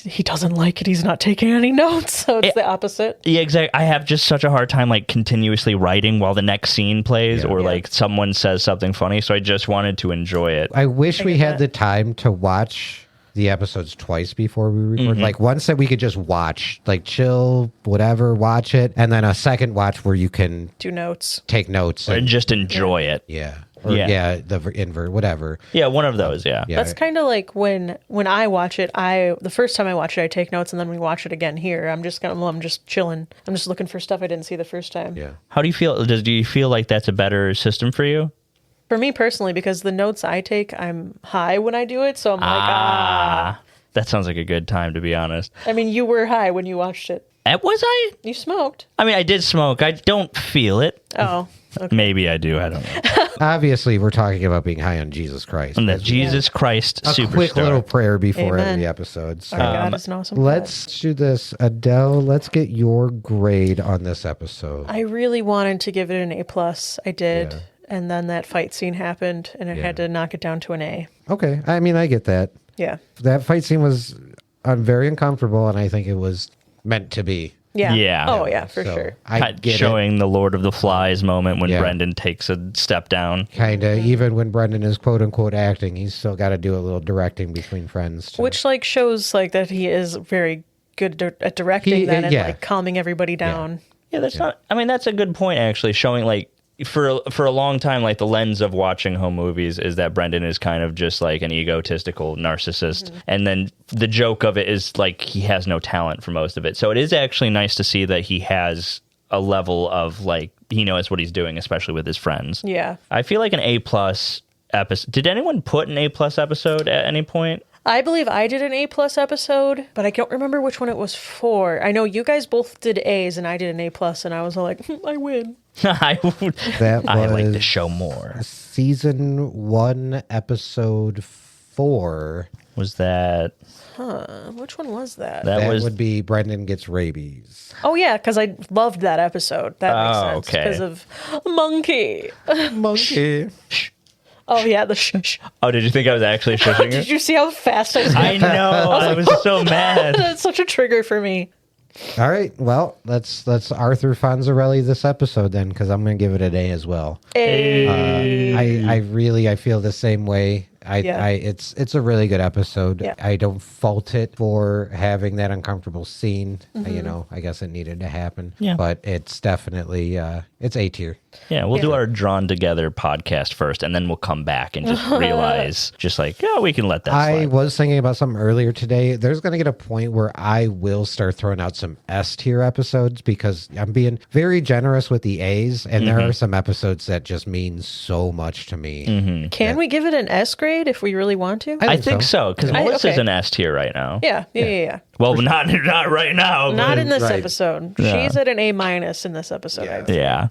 he doesn't like it. He's not taking any notes. So it's the opposite. Yeah, exactly. I have just such a hard time like continuously writing while the next scene plays or like someone says something funny. So I just wanted to enjoy it. I wish we had the time to watch the episodes twice before we record. Like once that we could just watch, like chill, whatever, watch it, and then a second watch where you can do notes, take notes, and just enjoy it. Yeah. Or, the invert, whatever. Yeah, one of those. Yeah. That's kind of like when I watch it. The first time I watch it, I take notes, and then we watch it again here. I'm just chilling. I'm just looking for stuff I didn't see the first time. Yeah. How do you feel? Do you feel like that's a better system for you? For me personally, because the notes I take, I'm high when I do it, so I'm like, That sounds like a good time, to be honest. I mean, you were high when you watched it. Was I? You smoked. I mean, I did smoke. I don't feel it. Oh. Okay. Maybe I do. I don't know. Obviously, we're talking about being high on Jesus Christ. And the Jesus Christ a superstar. quick little prayer before Amen. every episode. So. Our God is an awesome Let's do this. Adele, let's get your grade on this episode. I really wanted to give it an A+. I did. Yeah. And then that fight scene happened, and I had to knock it down to an A. Okay. I mean, I get that. Yeah. That fight scene was very uncomfortable, and I think it was meant to be. Yeah. Yeah. Oh, yeah, for So, sure. I get showing the Lord of the Flies moment when Yeah. Brendan takes a step down. Kind of. Even when Brendan is quote unquote acting, he's still got to do a little directing between friends. too. Which like shows like that he is very good at directing that and yeah. like calming everybody down. Yeah, that's not. I mean, that's a good point actually. Showing like for a long time, like the lens of watching home movies is that Brendan is kind of just like an egotistical narcissist, and then the joke of it is like he has no talent for most of it. So it is actually nice to see that he has a level of like he knows what he's doing, especially with his friends. Yeah. I feel like an A+ episode. Did anyone put an A+ episode at any point? I believe I did an A+ episode, but I don't remember which one it was for. I know you guys both did A's and I did an A+, and I was all like, I win. I like was to show more. Season 1, episode 4. Was that? Which one was that? That was would be Brendan Gets Rabies. Oh, yeah, because I loved that episode. That makes sense. okay. Because of Monkey. Monkey. Oh, yeah, the shh. Oh, did you think I was actually shushing Did her? you see how fast I said I know. I was so mad. That's such a trigger for me. All right. Well, let's Arthur Fonzarelli this episode then, because I'm going to give it an A as well. I feel the same way. It's a really good episode. Yeah. I don't fault it for having that uncomfortable scene. You know, I guess it needed to happen. Yeah. But it's definitely it's A tier. Yeah, we'll do our drawn together podcast first, and then we'll come back and just realize, just like, yeah, we can let that I slide. was thinking about something earlier today. There's going to get a point where I will start throwing out some S tier episodes because I'm being very generous with the A's, and there are some episodes that just mean so much to me. Can we give it an S grade? grade if we really want to? I think so, because Melissa's okay. an S tier right now. Yeah. Well, not right now. Not in this Right. episode. Yeah. She's at an A- in this episode. I think. Yeah,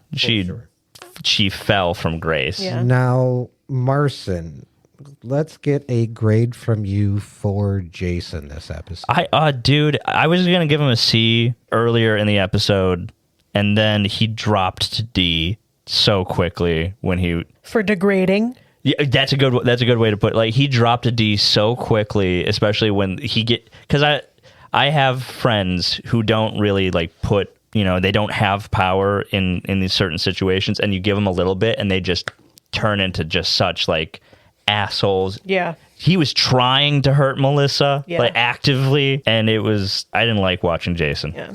she fell from grace. Yeah. Now, Marcin, let's get a grade from you for Jason this episode. Dude, I was gonna give him a C earlier in the episode, and then he dropped to D so quickly when he For degrading. Yeah, that's a good way to put it. Like, he dropped a D so quickly, especially when because I have friends who don't really like put, they don't have power in these certain situations, and you give them a little bit and they just turn into just such like assholes. Yeah. He was trying to hurt Melissa, Yeah. like actively, and I didn't like watching Jason. Yeah.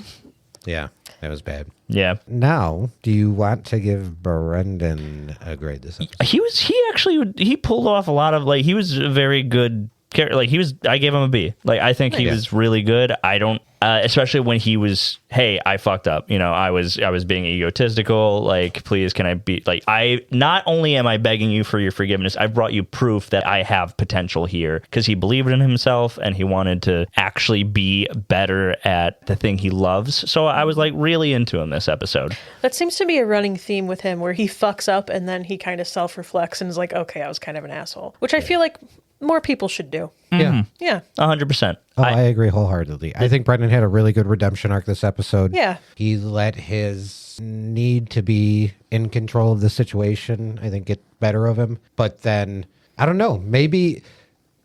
Yeah, that was bad. Yeah. Now, do you want to give Brendan a grade this episode? He pulled off a lot of, like, he was a very good character. Like, I gave him a B. Like, I think he was really good. I don't, especially when he was, hey, I fucked up. I was being egotistical. Like, please, can I be, like, not only am I begging you for your forgiveness, I brought you proof that I have potential here, because he believed in himself and he wanted to actually be better at the thing he loves. So I was like really into him this episode. That seems to be a running theme with him, where he fucks up and then he kind of self-reflects and is like, okay, I was kind of an asshole, which I feel like more people should do. Yeah. Yeah. 100%. Oh, I agree wholeheartedly. I think Brendan had a really good redemption arc this episode. Yeah. He let his need to be in control of the situation, I think, get better of him. But then, I don't know, maybe,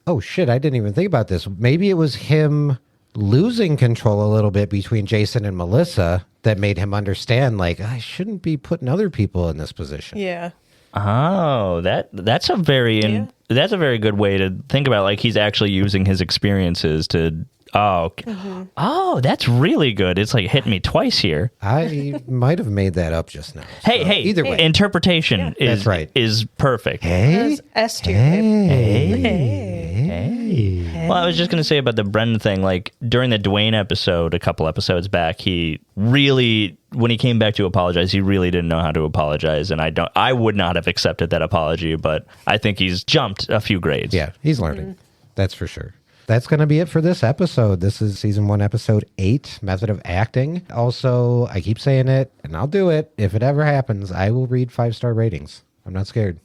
oh shit, I didn't even think about this. Maybe it was him losing control a little bit between Jason and Melissa that made him understand, like, I shouldn't be putting other people in this position. Yeah. Oh, that's a very good way to think about it. Like, he's actually using his experiences to. Oh, that's really good. It's like hitting me twice here. I might have made that up just now. Hey, either way. Interpretation That's right. is perfect. Hey, S tier. Well, I was just going to say about the Brendan thing, like during the Dwayne episode, a couple episodes back, he really, when he came back to apologize, he really didn't know how to apologize. And I would not have accepted that apology, but I think he's jumped a few grades. Yeah, he's learning. That's for sure. That's going to be it for this episode. This is season 1, episode 8, Method of Acting. Also, I keep saying it, and I'll do it. If it ever happens, I will read 5-star ratings. I'm not scared.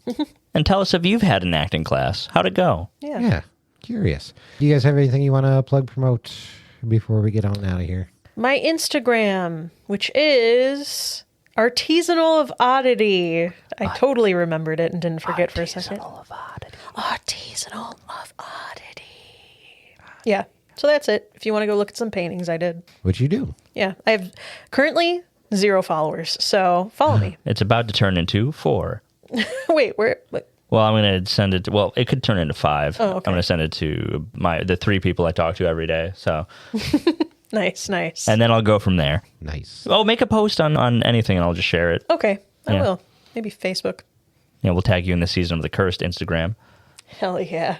And tell us if you've had an acting class. How'd it go? Yeah. Curious. Do you guys have anything you want to plug, promote before we get on out of here? My Instagram, which is Artisanal of Oddity. I totally remembered it and didn't forget for a second. Artisanal of Oddity. Yeah. So that's it. If you want to go look at some paintings I did. What you do? Yeah. I have currently 0 followers, so follow me. It's about to turn into 4. Wait, where? Well, I'm going to send it to, well, it could turn into 5. Oh, okay. I'm going to send it to the 3 people I talk to every day. So, Nice. and then I'll go from there. Nice. Oh, make a post on anything and I'll just share it. Okay, I Yeah. will. Maybe Facebook. We'll tag you in the Season of the Cursed Instagram. Hell yeah.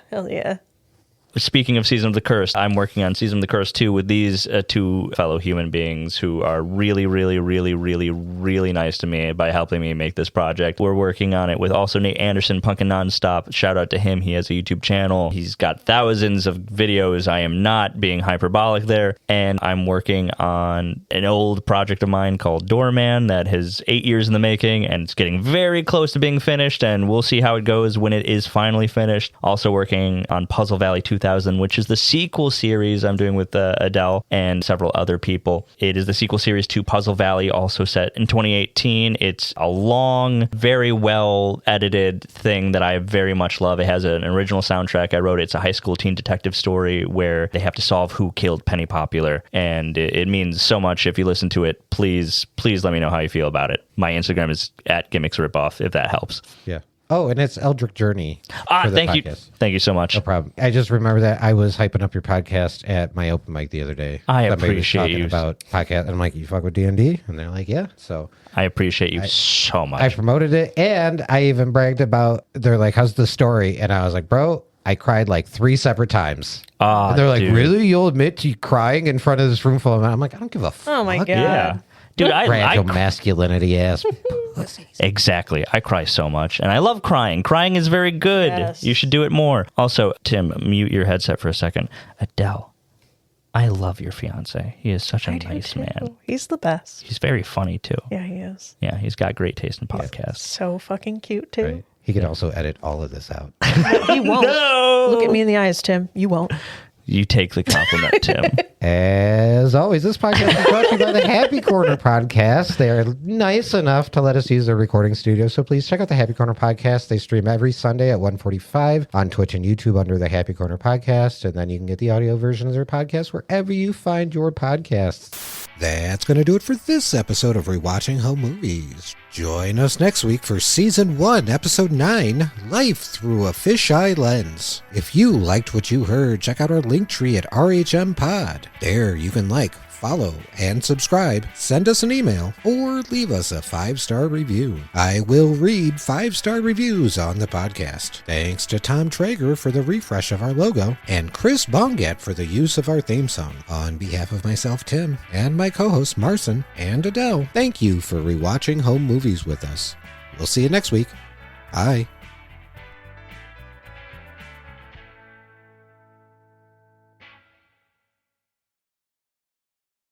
Speaking of Season of the Cursed, I'm working on Season of the Cursed 2 with these 2 fellow human beings who are really, really, really, really, really nice to me by helping me make this project. We're working on it with also Nate Anderson, Punkin' Nonstop. Shout out to him. He has a YouTube channel. He's got thousands of videos. I am not being hyperbolic there. And I'm working on an old project of mine called Doorman that has 8 years in the making, and it's getting very close to being finished, and we'll see how it goes when it is finally finished. Also working on Puzzle Valley 2000, which is the sequel series I'm doing with Adele and several other people. It is the sequel series to Puzzle Valley, also set in 2018. It's a long, very well edited thing that I very much love. It has an original soundtrack I wrote. It's a high school teen detective story where they have to solve who killed Penny Popular, and it means so much. If you listen to it, please let me know how you feel about it. My Instagram is @GimmicksRipoff, if that helps. Yeah. Oh, and it's Eldritch Journey. For the Thank you. podcast. Thank you so much. No problem. I just remember that I was hyping up your podcast at my open mic the other day. I Somebody was appreciate talking you. about podcast, and I'm like, you fuck with D&D? And they're like, yeah. So I appreciate you so much. I promoted it, and I even bragged about, they're like, how's the story? And I was like, bro, I cried like 3 separate times. And they're like, dude. really? You'll admit to crying in front of this room full of men? I'm like, I don't give a fuck. Oh my god. Yeah. Dude, Fragile masculinity ass pussies. Exactly. I cry so much. And I love crying. Crying is very good. Yes. You should do it more. Also, Tim, mute your headset for a second. Adele, I love your fiance. He is such a nice man. He's the best. He's very funny, too. Yeah, he is. Yeah, he's got great taste in podcasts. So fucking cute, too. Right. He could also edit all of this out. He won't. No! Look at me in the eyes, Tim. You won't. You take the compliment, Tim. As always, this podcast is brought to you by the Happy Corner Podcast. They are nice enough to let us use their recording studio, so please check out the Happy Corner Podcast. They stream every Sunday at 1:45 on Twitch and YouTube under the Happy Corner Podcast, and then you can get the audio version of their podcast wherever you find your podcasts. That's going to do it for this episode of Rewatching Home Movies. Join us next week for Season 1, Episode 9, Life Through a Fisheye Lens. If you liked what you heard, check out our link tree at RHM Pod. There you can follow, and subscribe, send us an email, or leave us a 5-star review. I will read 5-star reviews on the podcast. Thanks to Tom Traeger for the refresh of our logo, and Chris Bongat for the use of our theme song. On behalf of myself, Tim, and my co-hosts, Marcin and Adele, thank you for rewatching home movies with us. We'll see you next week. Bye.